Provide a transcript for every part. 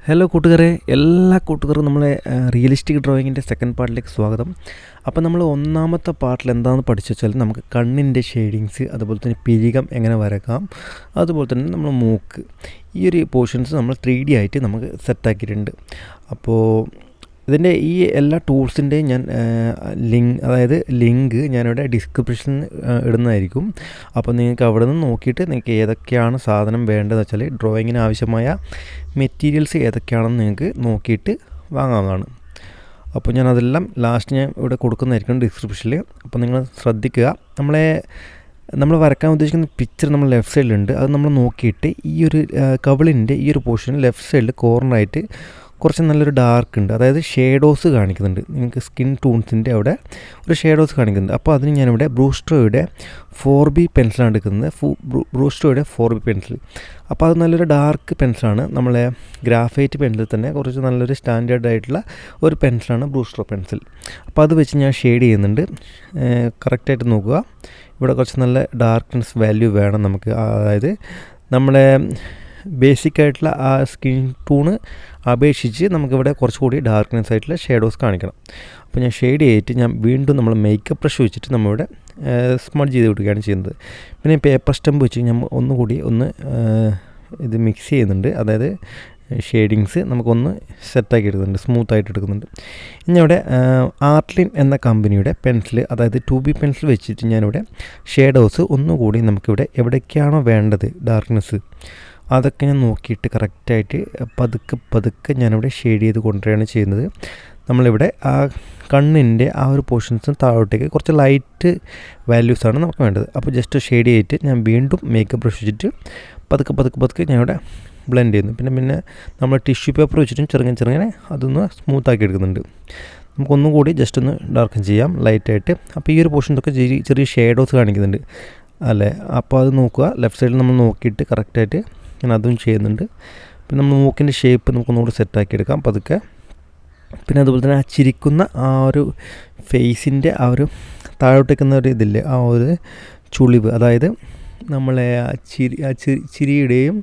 Hello കൂട്ടുകാരെ, എല്ലാ കൂട്ടുകാർക്കും നമ്മളെ റിയലിസ്റ്റിക് ഡ്രോയിങ്ങിൻ്റെ സെക്കൻഡ് പാർട്ടിലേക്ക് സ്വാഗതം. അപ്പോൾ നമ്മൾ ഒന്നാമത്തെ പാർട്ടിൽ എന്താണെന്ന് പഠിച്ചു വെച്ചാൽ നമുക്ക് കണ്ണിൻ്റെ ഷെയ്ഡിങ്സ്, അതുപോലെ തന്നെ പിരികം എങ്ങനെ വരക്കാം, അതുപോലെ തന്നെ നമ്മൾ മൂക്ക്, ഈ ഒരു പോർഷൻസ് നമ്മൾ 3D ആയിട്ട് നമുക്ക് സെറ്റാക്കിയിട്ടുണ്ട്. അപ്പോൾ ഇതിൻ്റെ ഈ എല്ലാ ടൂൾസിൻ്റെയും ഞാൻ ലിങ്ക് ഞാനിവിടെ ഡിസ്ക്രിപ്ഷനിൽ ഇടുന്നതായിരിക്കും. അപ്പോൾ നിങ്ങൾക്ക് അവിടെ നിന്ന് നോക്കിയിട്ട് നിങ്ങൾക്ക് ഏതൊക്കെയാണ് സാധനം വേണ്ടതെന്ന് വെച്ചാൽ ഡ്രോയിങ്ങിന് ആവശ്യമായ മെറ്റീരിയൽസ് ഏതൊക്കെയാണെന്ന് നിങ്ങൾക്ക് നോക്കിയിട്ട് വാങ്ങാവുന്നതാണ്. അപ്പോൾ ഞാനതെല്ലാം ലാസ്റ്റ് ഞാൻ ഇവിടെ കൊടുക്കുന്നതായിരിക്കും ഡിസ്ക്രിപ്ഷനിൽ. അപ്പോൾ നിങ്ങൾ ശ്രദ്ധിക്കുക, നമ്മൾ വരക്കാൻ ഉദ്ദേശിക്കുന്ന പിക്ചർ നമ്മൾ ലെഫ്റ്റ് സൈഡിലുണ്ട്. അത് നമ്മൾ നോക്കിയിട്ട് ഈ ഒരു കവിളിൻ്റെ ഈ ഒരു പോർഷൻ ലെഫ്റ്റ് സൈഡിൽ കോർണറായിട്ട് കുറച്ച് നല്ലൊരു ഡാർക്ക് ഉണ്ട്, അതായത് ഷേഡോസ് കാണിക്കുന്നുണ്ട്. നിങ്ങൾക്ക് സ്കിൻ ടൂൺസിൻ്റെ അവിടെ ഒരു ഷേഡോസ് കാണിക്കുന്നുണ്ട്. അപ്പോൾ അതിന് ഞാനിവിടെ ബ്രൂസ്റ്റോയുടെ 4B പെൻസിലാണ് എടുക്കുന്നത്. ബ്രൂസ്റ്റോയുടെ 4B പെൻസിൽ. അപ്പോൾ അത് നല്ലൊരു ഡാർക്ക് പെൻസിലാണ്. നമ്മളെ ഗ്രാഫൈറ്റ് പെൻസിൽ തന്നെ കുറച്ച് നല്ലൊരു സ്റ്റാൻഡേർഡ് ആയിട്ടുള്ള ഒരു പെൻസിലാണ് ബ്രൂസ്റ്റോ പെൻസിൽ. അപ്പോൾ അത് വെച്ച് ഞാൻ ഷെയ്ഡ് ചെയ്യുന്നുണ്ട്. കറക്റ്റായിട്ട് നോക്കുക, ഇവിടെ കുറച്ച് നല്ല ഡാർക്ക്നെസ് വാല്യൂ വേണം നമുക്ക്. അതായത് നമ്മളെ ബേസിക് ആയിട്ടുള്ള ആ സ്കിൻ ടൂണ് അപേക്ഷിച്ച് നമുക്കിവിടെ കുറച്ചുകൂടി ഡാർക്ക്നെസ് ആയിട്ടുള്ള ഷേഡോസ് കാണിക്കണം. അപ്പോൾ ഞാൻ ഷെയ്ഡ് ചെയ്തിട്ട് ഞാൻ വീണ്ടും നമ്മൾ മേക്കപ്പ് ബ്രഷ് വെച്ചിട്ട് നമ്മളിവിടെ സ്മഡ്ജ് ചെയ്ത് വിടുകയാണ് ചെയ്യുന്നത്. പിന്നെ പേപ്പർ സ്റ്റമ്പ് വെച്ച് ഞാൻ ഒന്നുകൂടി ഇത് മിക്സ് ചെയ്യുന്നുണ്ട്. അതായത് ഷെയ്ഡിങ്സ് നമുക്കൊന്ന് സെറ്റാക്കി എടുക്കുന്നുണ്ട്, സ്മൂത്തായിട്ട് എടുക്കുന്നുണ്ട്. ഇനി അവിടെ ആർട്ട്ലിൻ എന്ന കമ്പനിയുടെ പെൻസിൽ, അതായത് 2B പെൻസിൽ വെച്ചിട്ട് ഞാനിവിടെ ഷേഡോസ് ഒന്നുകൂടി നമുക്കിവിടെ എവിടേക്കാണോ വേണ്ടത് ഡാർക്ക്നെസ് അതൊക്കെ ഞാൻ നോക്കിയിട്ട് കറക്റ്റായിട്ട് പതുക്കെ ഞാനിവിടെ ഷെയ്ഡ് ചെയ്ത് കൊണ്ടുവരികയാണ് ചെയ്യുന്നത്. നമ്മളിവിടെ ആ കണ്ണിൻ്റെ ആ ഒരു പോർഷൻസും താഴോട്ടേക്ക് കുറച്ച് ലൈറ്റ് വാല്യൂസാണ് നമുക്ക് വേണ്ടത്. അപ്പോൾ ജസ്റ്റ് ഷെയ്ഡ് ചെയ്തിട്ട് ഞാൻ വീണ്ടും മേക്കപ്പ് ബ്രഷ് വെച്ചിട്ട് പതുക്കെ ഞാനിവിടെ ബ്ലെൻഡ് ചെയ്യുന്നു. പിന്നെ നമ്മൾ ടിഷ്യൂ പേപ്പർ വെച്ചിട്ടും ചെറുങ്ങനെ അതൊന്ന് സ്മൂത്താക്കി എടുക്കുന്നുണ്ട്. നമുക്കൊന്നും കൂടി ജസ്റ്റ് ഒന്ന് ഡാർക്കൻ ചെയ്യാം ലൈറ്റായിട്ട്. അപ്പോൾ ഈ ഒരു പോർഷൻസൊക്കെ ചെറിയ ഷേഡോസ് കാണിക്കുന്നുണ്ട് അല്ലേ. അപ്പോൾ അത് നോക്കുക, ലെഫ്റ്റ് സൈഡിൽ നമ്മൾ നോക്കിയിട്ട് കറക്റ്റായിട്ട് ഞാൻ അതും ചെയ്യുന്നുണ്ട്. പിന്നെ നമ്മൾ മൂക്കിൻ്റെ ഷേപ്പ് നമുക്കൊന്നുകൂടി സെറ്റാക്കി എടുക്കാം പതുക്കെ. പിന്നെ അതുപോലെ തന്നെ ആ ചിരിക്കുന്ന ആ ഒരു ഫേസിൻ്റെ ആ ഒരു താഴോട്ടേക്കുന്ന ഒരു ഇതില്ലേ, ആ ഒരു ചുളിവ്, അതായത് നമ്മളെ ചിരിയുടെയും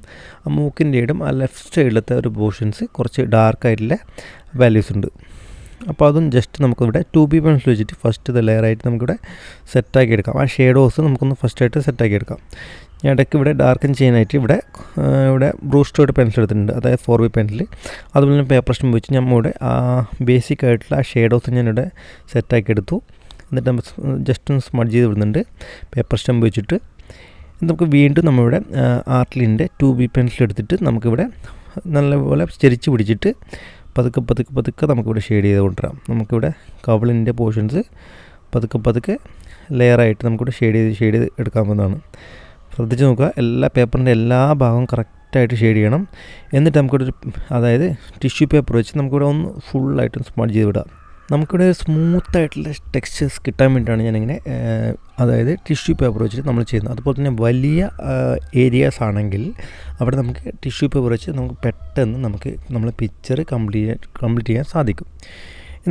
ആ മൂക്കിൻ്റെയും ആ ലെഫ്റ്റ് സൈഡിലത്തെ ഒരു പോർഷൻസ് കുറച്ച് ഡാർക്കായിട്ടുള്ള വാല്യൂസ് ഉണ്ട്. അപ്പോൾ അതും ജസ്റ്റ് നമുക്കിവിടെ 2B പെൻസിൽ വെച്ചിട്ട് ഫസ്റ്റ് ലെയറായിട്ട് നമുക്കിവിടെ സെറ്റാക്കി എടുക്കാം. ആ ഷേഡോസ് നമുക്കൊന്ന് ഫസ്റ്റായിട്ട് സെറ്റാക്കി എടുക്കാം. ഞാൻ ഇടയ്ക്ക് ഇവിടെ ഡാർക്കൻ ചെയ്യാനായിട്ട് ഇവിടെ ബ്രൂസ്റ്റോയുടെ പെൻസിൽ എടുത്തിട്ടുണ്ട്, അതായത് 4B പെൻസിൽ. അതുപോലെ തന്നെ പേപ്പർ സ്റ്റമ്പ് വെച്ച് നമ്മളിവിടെ ആ ബേസിക് ആയിട്ടുള്ള ആ ഷേഡോസ് ഞാനിവിടെ സെറ്റാക്കി എടുത്തു. എന്നിട്ട് നമ്മൾ ജസ്റ്റ് ഒന്ന് സ്മഡ്ജ് ചെയ്ത് വിടുന്നുണ്ട് പേപ്പർ സ്റ്റമ്പ് വെച്ചിട്ട്. നമുക്ക് വീണ്ടും നമ്മളിവിടെ ആർട്ട്ലിൻ്റെ 2B പെൻസിൽ എടുത്തിട്ട് നമുക്കിവിടെ നല്ലപോലെ ചെരിച്ച് പിടിച്ചിട്ട് പതുക്കെ നമുക്കിവിടെ ഷെയ്ഡ് ചെയ്ത് കൊണ്ടുവരാം. നമുക്കിവിടെ കവിളിൻ്റെ പോർഷൻസ് പതുക്കെ ലെയറായിട്ട് നമുക്കിവിടെ ഷെയ്ഡ് ചെയ്ത് എടുക്കാവുന്നതാണ്. ശ്രദ്ധിച്ച് നോക്കുക, എല്ലാ പേപ്പറിൻ്റെ എല്ലാ ഭാഗവും കറക്റ്റായിട്ട് ഷെയ്ഡ് ചെയ്യണം. എന്നിട്ട് നമുക്കിവിടെ അതായത് ടിഷ്യൂ പേപ്പർ വെച്ച് നമുക്കിവിടെ ഒന്ന് ഫുള്ളായിട്ട് സ്മഡ്ജ് ചെയ്ത് വിടാം. നമുക്കിവിടെ സ്മൂത്തായിട്ടുള്ള ടെക്സ്ചേഴ്സ് കിട്ടാൻ വേണ്ടിയിട്ടാണ് ഞാനിങ്ങനെ അതായത് ടിഷ്യൂ പേപ്പർ വെച്ചിട്ട് നമ്മൾ ചെയ്യുന്നത്. അതുപോലെ തന്നെ വലിയ ഏരിയാസ് ആണെങ്കിൽ അവിടെ നമുക്ക് ടിഷ്യൂ പേപ്പർ വെച്ച് നമുക്ക് പെട്ടെന്ന് നമ്മളെ പിക്ചർ കംപ്ലീറ്റ് ചെയ്യാൻ സാധിക്കും.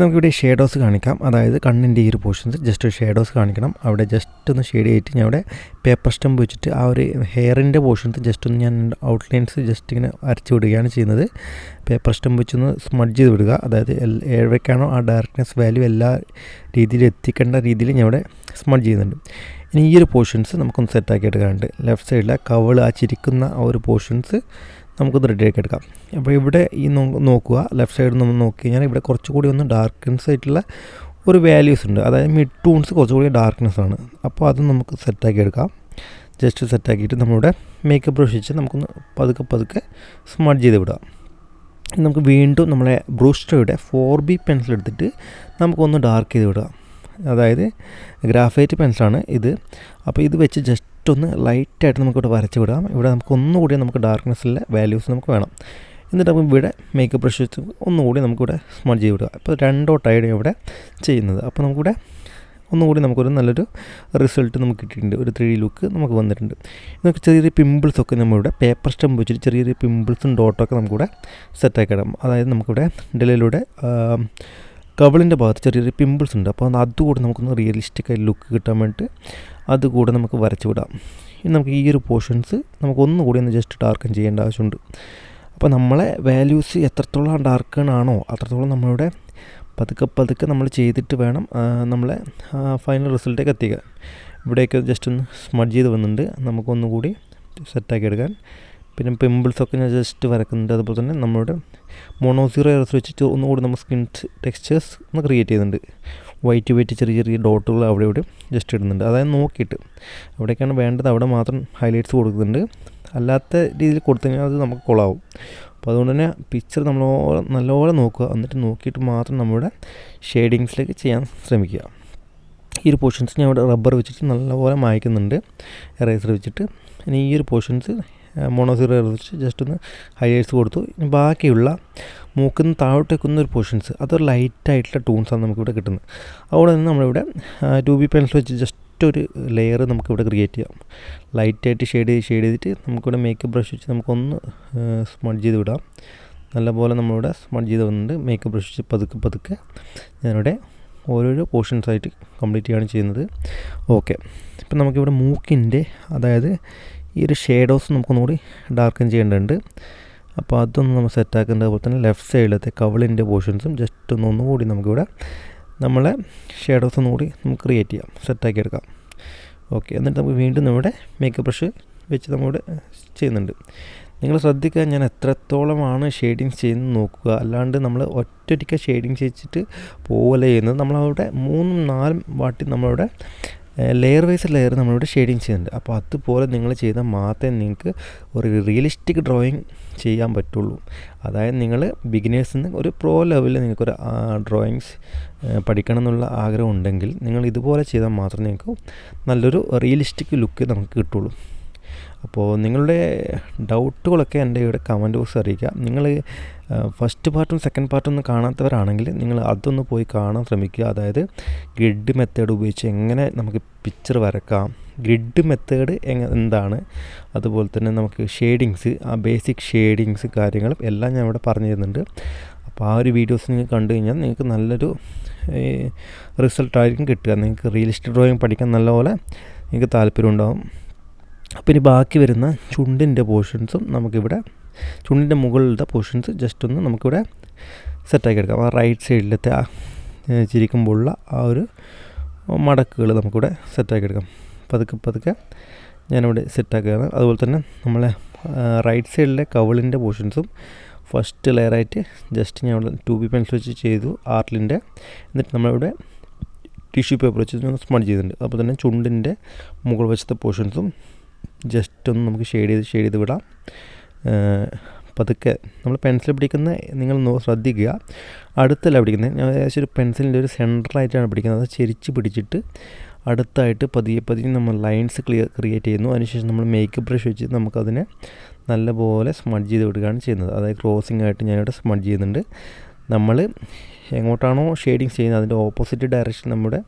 നമുക്കിവിടെ ഷേഡോസ് കാണിക്കാം. അതായത് കണ്ണിൻ്റെ ഈ ഒരു പോർഷൻസ് ജസ്റ്റ് ഷേഡോസ് കാണിക്കണം. അവിടെ ജസ്റ്റ് ഒന്ന് ഷെയ്ഡ് ചെയ്തിട്ട് ഞാൻ അവിടെ പേപ്പർ സ്റ്റമ്പ് വെച്ചിട്ട് ആ ഒരു ഹെയറിൻ്റെ പോർഷൻസ് ജസ്റ്റ് ഒന്ന് ഞാൻ ഔട്ട്ലൈൻസ് ജസ്റ്റ് ഇങ്ങനെ വരച്ച് വിടുകയാണ് ചെയ്യുന്നത്. പേപ്പർ സ്റ്റമ്പ് വെച്ചൊന്ന് സ്മഡ്ജ് ചെയ്ത് വിടുക. അതായത് എവിടേക്കാണോ ആ ഡാർക്ക്നെസ് വാല്യൂ എല്ലാ രീതിയിലും എത്തിക്കേണ്ട രീതിയിൽ ഞാൻ അവിടെ സ്മഡ്ജ് ചെയ്യുന്നുണ്ട്. ഇനി ഈ ഒരു പോർഷൻസ് നമുക്കൊന്ന് സെറ്റാക്കി എടുക്കാറുണ്ട്. ലെഫ്റ്റ് സൈഡിലെ കവിൾ ആ ചിരിക്കുന്ന ആ ഒരു പോർഷൻസ് നമുക്കൊന്ന് റെഡിയാക്കി എടുക്കാം. അപ്പോൾ ഇവിടെ ഈ നോക്കുക, ലെഫ്റ്റ് സൈഡിൽ നമ്മൾ നോക്കി കഴിഞ്ഞാൽ ഇവിടെ കുറച്ചുകൂടി ഒന്ന് ഡാർക്ക്നെസ് ആയിട്ടുള്ള ഒരു വാല്യൂസ് ഉണ്ട്. അതായത് മിഡ് ടൂൺസ് കുറച്ചുകൂടി ഡാർക്ക്നെസ് ആണ്. അപ്പോൾ അത് നമുക്ക് സെറ്റാക്കി എടുക്കാം. ജസ്റ്റ് സെറ്റാക്കിയിട്ട് നമ്മളിവിടെ മേക്കപ്പ് ബ്രഷ് വെച്ച് നമുക്കൊന്ന് പതുക്കെ സ്മഡ്ജ് ചെയ്ത് വിടാം. നമുക്ക് വീണ്ടും നമ്മളെ ബ്രൂസ്റ്റോയുടെ 4B പെൻസിൽ എടുത്തിട്ട് നമുക്കൊന്ന് ഡാർക്ക് ചെയ്ത് വിടാം. അതായത് ഗ്രാഫൈറ്റ് പെൻസിലാണ് ഇത്. അപ്പോൾ ഇത് വെച്ച് ജസ്റ്റ് ഒന്ന് ലൈറ്റായിട്ട് നമുക്കിവിടെ വരച്ച് വിടാം. ഇവിടെ ഒന്നുകൂടി നമുക്ക് ഡാർക്ക്നെസ്സിലെ വാല്യൂസ് നമുക്ക് വേണം. എന്നിട്ട് നമുക്ക് ഇവിടെ മേക്കപ്പ് ബ്രഷ് വെച്ച് ഒന്നുകൂടി നമുക്കിവിടെ സ്മഡ്ജ് ചെയ്ത് വിടുക. അപ്പോൾ 2 ഡോട്ടായിട്ട് ഇവിടെ ചെയ്യുന്നത്. അപ്പോൾ നമുക്കിവിടെ ഒന്നുകൂടി നമുക്കൊരു നല്ലൊരു റിസൾട്ട് നമുക്ക് കിട്ടിയിട്ടുണ്ട്. ഒരു 3D ലുക്ക് നമുക്ക് വന്നിട്ടുണ്ട്. നമുക്ക് ചെറിയ പിമ്പിൾസൊക്കെ നമ്മളിവിടെ പേപ്പർ സ്റ്റമ്പ് വെച്ചിട്ട് ചെറിയ പിമ്പിൾസും ഡോട്ടൊക്കെ നമുക്കിവിടെ സെറ്റാക്കി ഇടാം. അതായത് നമുക്കിവിടെ ഡെലിലൂടെ കവിളിൻ്റെ ഭാഗത്ത് ചെറിയൊരു പിമ്പിൾസ് ഉണ്ട്. അപ്പോൾ അതുകൂടെ നമുക്കൊന്ന് റിയലിസ്റ്റിക് ആയി ലുക്ക് കിട്ടാൻ വേണ്ടിയിട്ട് അതുകൂടെ നമുക്ക് വരച്ച് വിടാം. ഇനി നമുക്ക് ഈ ഒരു പോർഷൻസ് നമുക്ക് ഒന്നുകൂടി ഒന്ന് ജസ്റ്റ് ഡാർക്കൻ ചെയ്യേണ്ട ആവശ്യമുണ്ട്. അപ്പോൾ നമ്മളെ വാല്യൂസ് എത്രത്തോളം ഡാർക്കണാണോ അത്രത്തോളം നമ്മളിവിടെ പതുക്കെ നമ്മൾ ചെയ്തിട്ട് വേണം നമ്മളെ ഫൈനൽ റിസൾട്ടേക്ക് എത്തിക്കാൻ. ഇവിടെയൊക്കെ ജസ്റ്റ് ഒന്ന് സ്മഡ്ജ് ചെയ്ത് വന്നിട്ടുണ്ട്, നമുക്കൊന്നുകൂടി സെറ്റാക്കി എടുക്കാൻ. പിന്നെ പിമ്പിൾസൊക്കെ ഞാൻ ജസ്റ്റ് വരക്കുന്നുണ്ട്. അതുപോലെ തന്നെ നമ്മളുടെ മോണോസീറോ എറസ് വെച്ചിട്ട് ഒന്നുകൂടി നമ്മൾ സ്കിൻ ടെക്സ്ചേഴ്സ് ഒന്ന് ക്രിയേറ്റ് ചെയ്യുന്നുണ്ട്. വൈറ്റ് ചെറിയ ഡോട്ടുകൾ അവിടെ ഇവിടെ ജസ്റ്റ് ഇടുന്നുണ്ട്. അതായത് നോക്കിയിട്ട് എവിടേക്കാണ് വേണ്ടത് അവിടെ മാത്രം ഹൈലൈറ്റ്സ് കൊടുക്കുന്നുണ്ട്. അല്ലാത്ത രീതിയിൽ കൊടുത്തു കഴിഞ്ഞാൽ അത് നമുക്ക് കൊളാവും. അപ്പോൾ അതുകൊണ്ട് തന്നെ പിക്ചർ നമ്മൾ നല്ലപോലെ നോക്കുക, എന്നിട്ട് നോക്കിയിട്ട് മാത്രം നമ്മുടെ ഷെയ്ഡിങ്സിലേക്ക് ചെയ്യാൻ ശ്രമിക്കുക. ഈ ഒരു പോർഷൻസ് ഞാൻ ഇവിടെ റബ്ബർ വെച്ചിട്ട് നല്ലപോലെ മായ്ക്കുന്നുണ്ട്, എറേസർ വെച്ചിട്ട്. ഇനി ഈ ഒരു പോർഷൻസ് മോണോസീറോ വെച്ച് ജസ്റ്റ് ഒന്ന് ഹൈലൈറ്റ്സ് കൊടുത്തു. ഇനി ബാക്കിയുള്ള മൂക്കിന്ന് താഴോട്ടേക്കുന്ന ഒരു പോർഷൻസ് അതൊരു ലൈറ്റായിട്ടുള്ള ടൂൺസാണ് നമുക്കിവിടെ കിട്ടുന്നത്. അവിടെ നിന്ന് നമ്മളിവിടെ 2B പെൻസിൽ വെച്ച് ജസ്റ്റ് ഒരു ലെയർ നമുക്കിവിടെ ക്രിയേറ്റ് ചെയ്യാം. ലൈറ്റായിട്ട് ഷെയ്ഡ് ചെയ്തിട്ട് നമുക്കിവിടെ മേക്കപ്പ് ബ്രഷ് വെച്ച് നമുക്കൊന്ന് സ്മഡ്ജ് ചെയ്ത് വിടാം. നല്ലപോലെ നമ്മളിവിടെ സ്മഡ്ജ് ചെയ്ത് വന്നിട്ടുണ്ട്. മേക്കപ്പ് ബ്രഷ് വെച്ച് പതുക്കെ ഞാനിവിടെ ഓരോരോ പോർഷൻസായിട്ട് കംപ്ലീറ്റ് ചെയ്യുകയാണ് ചെയ്യുന്നത്. ഓക്കെ, ഇപ്പം നമുക്കിവിടെ മൂക്കിൻ്റെ അതായത് ഈ ഒരു ഷേഡോസ് നമുക്കൊന്നുകൂടി ഡാർക്കൻ ചെയ്യേണ്ടതുണ്ട്. അപ്പോൾ അതൊന്ന് നമ്മൾ സെറ്റാക്കേണ്ടത്. അതുപോലെ തന്നെ ലെഫ്റ്റ് സൈഡിലത്തെ കവിളിൻ്റെ പോർഷൻസും ജസ്റ്റ് ഒന്നുകൂടി നമുക്കിവിടെ നമ്മളെ ഷേഡോസ് ഒന്നുകൂടി നമുക്ക് ക്രിയേറ്റ് ചെയ്യാം, സെറ്റാക്കി എടുക്കാം. ഓക്കെ, എന്നിട്ട് നമുക്ക് വീണ്ടും നമ്മുടെ മേക്കപ്പ് ബ്രഷ് വെച്ച് നമ്മളിവിടെ ചെയ്യുന്നുണ്ട്. നിങ്ങൾ ശ്രദ്ധിക്കുക, ഞാൻ എത്രത്തോളമാണ് ഷെയ്ഡിങ്സ് ചെയ്യുന്നത് നോക്കുക. അല്ലാണ്ട് നമ്മൾ ഒറ്റയ്ക്ക് ഷെയ്ഡിങ് ചെയ്യിച്ചിട്ട് പോവല്ല ചെയ്യുന്നത്. നമ്മളവിടെ 3-4 വാട്ടി നമ്മളിവിടെ ലെയർ വൈസ് ലെയർ നമ്മളിവിടെ ഷെയ്ഡിങ് ചെയ്യുന്നുണ്ട്. അപ്പോൾ അതുപോലെ നിങ്ങൾ ചെയ്താൽ മാത്രമേ നിങ്ങൾക്ക് ഒരു റിയലിസ്റ്റിക് ഡ്രോയിങ് ചെയ്യാൻ പറ്റുള്ളൂ. അതായത് നിങ്ങൾ ബിഗിനേഴ്സിൽ നിന്ന് ഒരു പ്രോ ലെവലിൽ നിങ്ങൾക്കൊരു ഡ്രോയിങ്സ് പഠിക്കണം എന്നുള്ള ആഗ്രഹം ഉണ്ടെങ്കിൽ നിങ്ങൾ ഇതുപോലെ ചെയ്താൽ മാത്രമേ നിങ്ങൾക്ക് നല്ലൊരു റിയലിസ്റ്റിക് ലുക്ക് നമുക്ക് കിട്ടുള്ളൂ. അപ്പോൾ നിങ്ങളുടെ ഡൗട്ടുകളൊക്കെ എൻ്റെ ഇവിടെ കമൻറ്റ് ബോക്സ് അറിയിക്കുക. നിങ്ങൾ ഫസ്റ്റ് പാർട്ടും സെക്കൻഡ് പാർട്ടും ഒന്നും കാണാത്തവരാണെങ്കിൽ നിങ്ങൾ അതൊന്ന് പോയി കാണാൻ ശ്രമിക്കുക. അതായത് ഗ്രിഡ് മെത്തേഡ് ഉപയോഗിച്ച് എങ്ങനെ നമുക്ക് പിക്ചർ വരക്കാം, ഗ്രിഡ് മെത്തേഡ് എന്താണ്, അതുപോലെ തന്നെ നമുക്ക് ഷെയ്ഡിങ്സ്, ആ ബേസിക് ഷെയ്ഡിങ്സ് കാര്യങ്ങളും എല്ലാം ഞാൻ ഇവിടെ പറഞ്ഞു തരുന്നുണ്ട്. അപ്പോൾ ആ ഒരു വീഡിയോസ് നിങ്ങൾ കണ്ടു കഴിഞ്ഞാൽ നിങ്ങൾക്ക് നല്ലൊരു റിസൾട്ടായിരിക്കും കിട്ടുക. നിങ്ങൾക്ക് റിയലിസ്റ്റിക് ഡ്രോയിങ് പഠിക്കാൻ നല്ലപോലെ നിങ്ങൾക്ക് താല്പര്യം ഉണ്ടാകും. അപ്പോൾ ഇനി ബാക്കി വരുന്ന ചുണ്ടിൻ്റെ പോർഷൻസും നമുക്കിവിടെ ചുണ്ടിൻ്റെ മുകളിലത്തെ പോർഷൻസ് ജസ്റ്റ് ഒന്ന് നമുക്കിവിടെ സെറ്റാക്കി എടുക്കാം. ആ റൈറ്റ് സൈഡിലത്തെ ആ ചിരിക്കുമ്പോഴുള്ള ആ ഒരു മടക്കുകൾ നമുക്കിവിടെ സെറ്റാക്കി എടുക്കാം. പതുക്കെ ഞാനിവിടെ സെറ്റാക്കുകയാണ്. അതുപോലെ തന്നെ നമ്മളെ റൈറ്റ് സൈഡിലെ കവിളിൻ്റെ പോർഷൻസും ഫസ്റ്റ് ലെയറായിട്ട് ജസ്റ്റ് ഞാൻ ഇവിടെ 2B പെൻസിൽ വെച്ച് ചെയ്തു ആർട്ടിലിൻ്റെ. എന്നിട്ട് നമ്മളിവിടെ ടിഷ്യൂ പേപ്പർ വെച്ച് സ്മഡ്ജ് ചെയ്തിട്ടുണ്ട്. അപ്പോൾ തന്നെ ചുണ്ടിൻ്റെ മുകൾ വശത്തെ പോർഷൻസും ജസ്റ്റ് ഒന്ന് നമുക്ക് ഷെയ്ഡ് ചെയ്ത് വിടാം. പതുക്കെ നമ്മൾ പെൻസിൽ പിടിക്കുന്ന നിങ്ങൾ ശ്രദ്ധിക്കുക, അടുത്തല്ല പിടിക്കുന്നത്. ഞാൻ ഏകദേശം ഒരു പെൻസിലിൻ്റെ ഒരു സെൻറ്ററായിട്ടാണ് പിടിക്കുന്നത്. അത് ചെരിച്ച് പിടിച്ചിട്ട് അടുത്തായിട്ട് പതിയെ നമ്മൾ ലൈൻസ് ക്രിയേറ്റ് ചെയ്യുന്നു. അതിനുശേഷം നമ്മൾ മേക്കപ്പ് ബ്രഷ് വെച്ച് നമുക്കതിനെ നല്ലപോലെ സ്മഡ്ജ് ചെയ്ത് വിടുകയാണ് ചെയ്യുന്നത്. അതായത് ക്രോസിംഗ് ആയിട്ട് ഞാനിവിടെ സ്മഡ്ജ് ചെയ്യുന്നുണ്ട്. നമ്മൾ എങ്ങോട്ടാണോ ഷെയ്ഡിങ്സ് ചെയ്യുന്നത് അതിൻ്റെ ഓപ്പോസിറ്റ് ഡയറക്ഷൻ നമ്മുടെ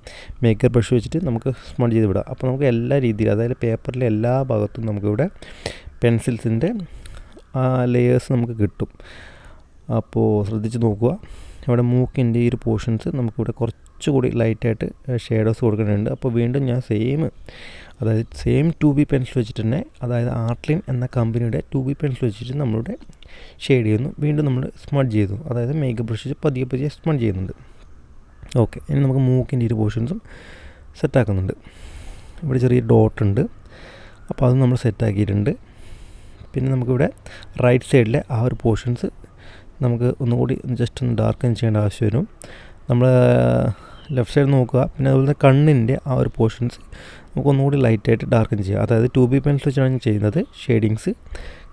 മേക്കപ്പ് ബ്രഷ് വെച്ചിട്ട് നമുക്ക് സ്മഡ്ജ് ചെയ്ത് വിടാം. അപ്പോൾ നമുക്ക് എല്ലാ രീതിയിലും അതായത് പേപ്പറിലെ എല്ലാ ഭാഗത്തും നമുക്കിവിടെ പെൻസിൽസിൻ്റെ ലെയേഴ്സ് നമുക്ക് കിട്ടും. അപ്പോൾ ശ്രദ്ധിച്ച് നോക്കുക. ഇവിടെ മൂക്കിൻ്റെ ഈ ഒരു പോർഷൻസ് നമുക്കിവിടെ കുറച്ചുകൂടി ലൈറ്റായിട്ട് ഷേഡോസ് കൊടുക്കേണ്ടതുണ്ട്. അപ്പോൾ വീണ്ടും ഞാൻ സെയിം 2B പെൻസിൽ വെച്ചിട്ട് തന്നെ, അതായത് ആർട്ട്ലിൻ എന്ന കമ്പനിയുടെ 2B പെൻസിൽ വെച്ചിട്ട് നമ്മളിവിടെ ഷെയ്ഡ് ചെയ്യുന്നു. വീണ്ടും നമ്മൾ സ്മഡ്ജ് ചെയ്തു, അതായത് മേക്കപ്പ് ബ്രഷ് വെച്ച് പതിയെ സ്മഡ്ജ് ചെയ്യുന്നുണ്ട്. ഓക്കെ, ഇനി നമുക്ക് മൂക്കിൻ്റെ ഒരു പോർഷൻസും സെറ്റാക്കുന്നുണ്ട്. ഇവിടെ ചെറിയ ഡോട്ടുണ്ട്, അപ്പോൾ അത് നമ്മൾ സെറ്റാക്കിയിട്ടുണ്ട്. പിന്നെ നമുക്കിവിടെ റൈറ്റ് സൈഡിലെ ആ ഒരു പോർഷൻസ് നമുക്ക് ഒന്നുകൂടി ജസ്റ്റ് ഒന്ന് ഡാർക്കൻ ചെയ്യേണ്ട ആവശ്യം വരും. നമ്മൾ ലെഫ്റ്റ് സൈഡ് നോക്കുക. പിന്നെ അതുപോലെ തന്നെ കണ്ണിൻ്റെ ആ ഒരു പോർഷൻസ് നമുക്ക് ഒന്നുകൂടി ലൈറ്റായിട്ട് ഡാർക്കൻ ചെയ്യുക. അതായത് 2B പെൻസിൽ വെച്ചാണ് ചെയ്യുന്നത്. ഷെയ്ഡിങ്സ്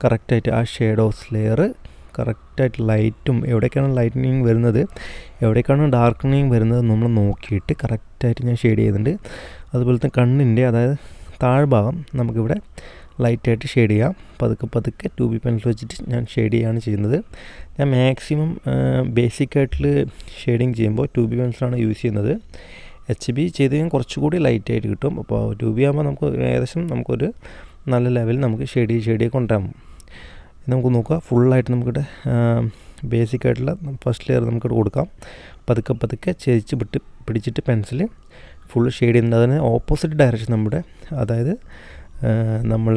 കറക്റ്റായിട്ട് ആ ഷേഡോസ് ലെയർ കറക്റ്റായിട്ട് ലൈറ്റും എവിടേക്കാണ് ലൈറ്റനിങ് വരുന്നത്, എവിടേക്കാണ് ഡാർക്കനിങ് വരുന്നത് നമ്മൾ നോക്കിയിട്ട് കറക്റ്റായിട്ട് ഞാൻ ഷെയ്ഡ് ചെയ്യുന്നുണ്ട്. അതുപോലെ തന്നെ കണ്ണിൻ്റെ അതായത് താഴ്ഭാഗം നമുക്കിവിടെ ലൈറ്റായിട്ട് ഷെയ്ഡ് ചെയ്യാം. പതുക്കെ 2B പെൻസിൽ വെച്ചിട്ട് ഞാൻ ഷെയ്ഡ് ചെയ്യുകയാണ് ചെയ്യുന്നത്. ഞാൻ മാക്സിമം ബേസിക്കായിട്ടുള്ള ഷെയ്ഡിങ് ചെയ്യുമ്പോൾ 2B പെൻസിലാണ് യൂസ് ചെയ്യുന്നത്. HB ചെയ്ത് കഴിഞ്ഞാൽ കുറച്ചുകൂടി ലൈറ്റായിട്ട് കിട്ടും. അപ്പോൾ 2B ആകുമ്പോൾ നമുക്ക് ഏകദേശം നമുക്കൊരു നല്ല ലെവലിൽ നമുക്ക് ഷെയ്ഡ് ചെയ്ത് കൊണ്ടുവരാം. നമുക്ക് നോക്കുക, ഫുള്ളായിട്ട് നമുക്കിവിടെ ബേസിക്കായിട്ടുള്ള ഫസ്റ്റ് ലെയർ നമുക്കിവിടെ കൊടുക്കാം. പതുക്കെ ചെരിച്ച് പിടിച്ചിട്ട് പെൻസിൽ ഫുൾ ഷെയ്ഡ് ചെയ്യുന്നത്. അതിന് ഓപ്പോസിറ്റ് ഡയറക്ഷൻ നമ്മുടെ, അതായത് നമ്മൾ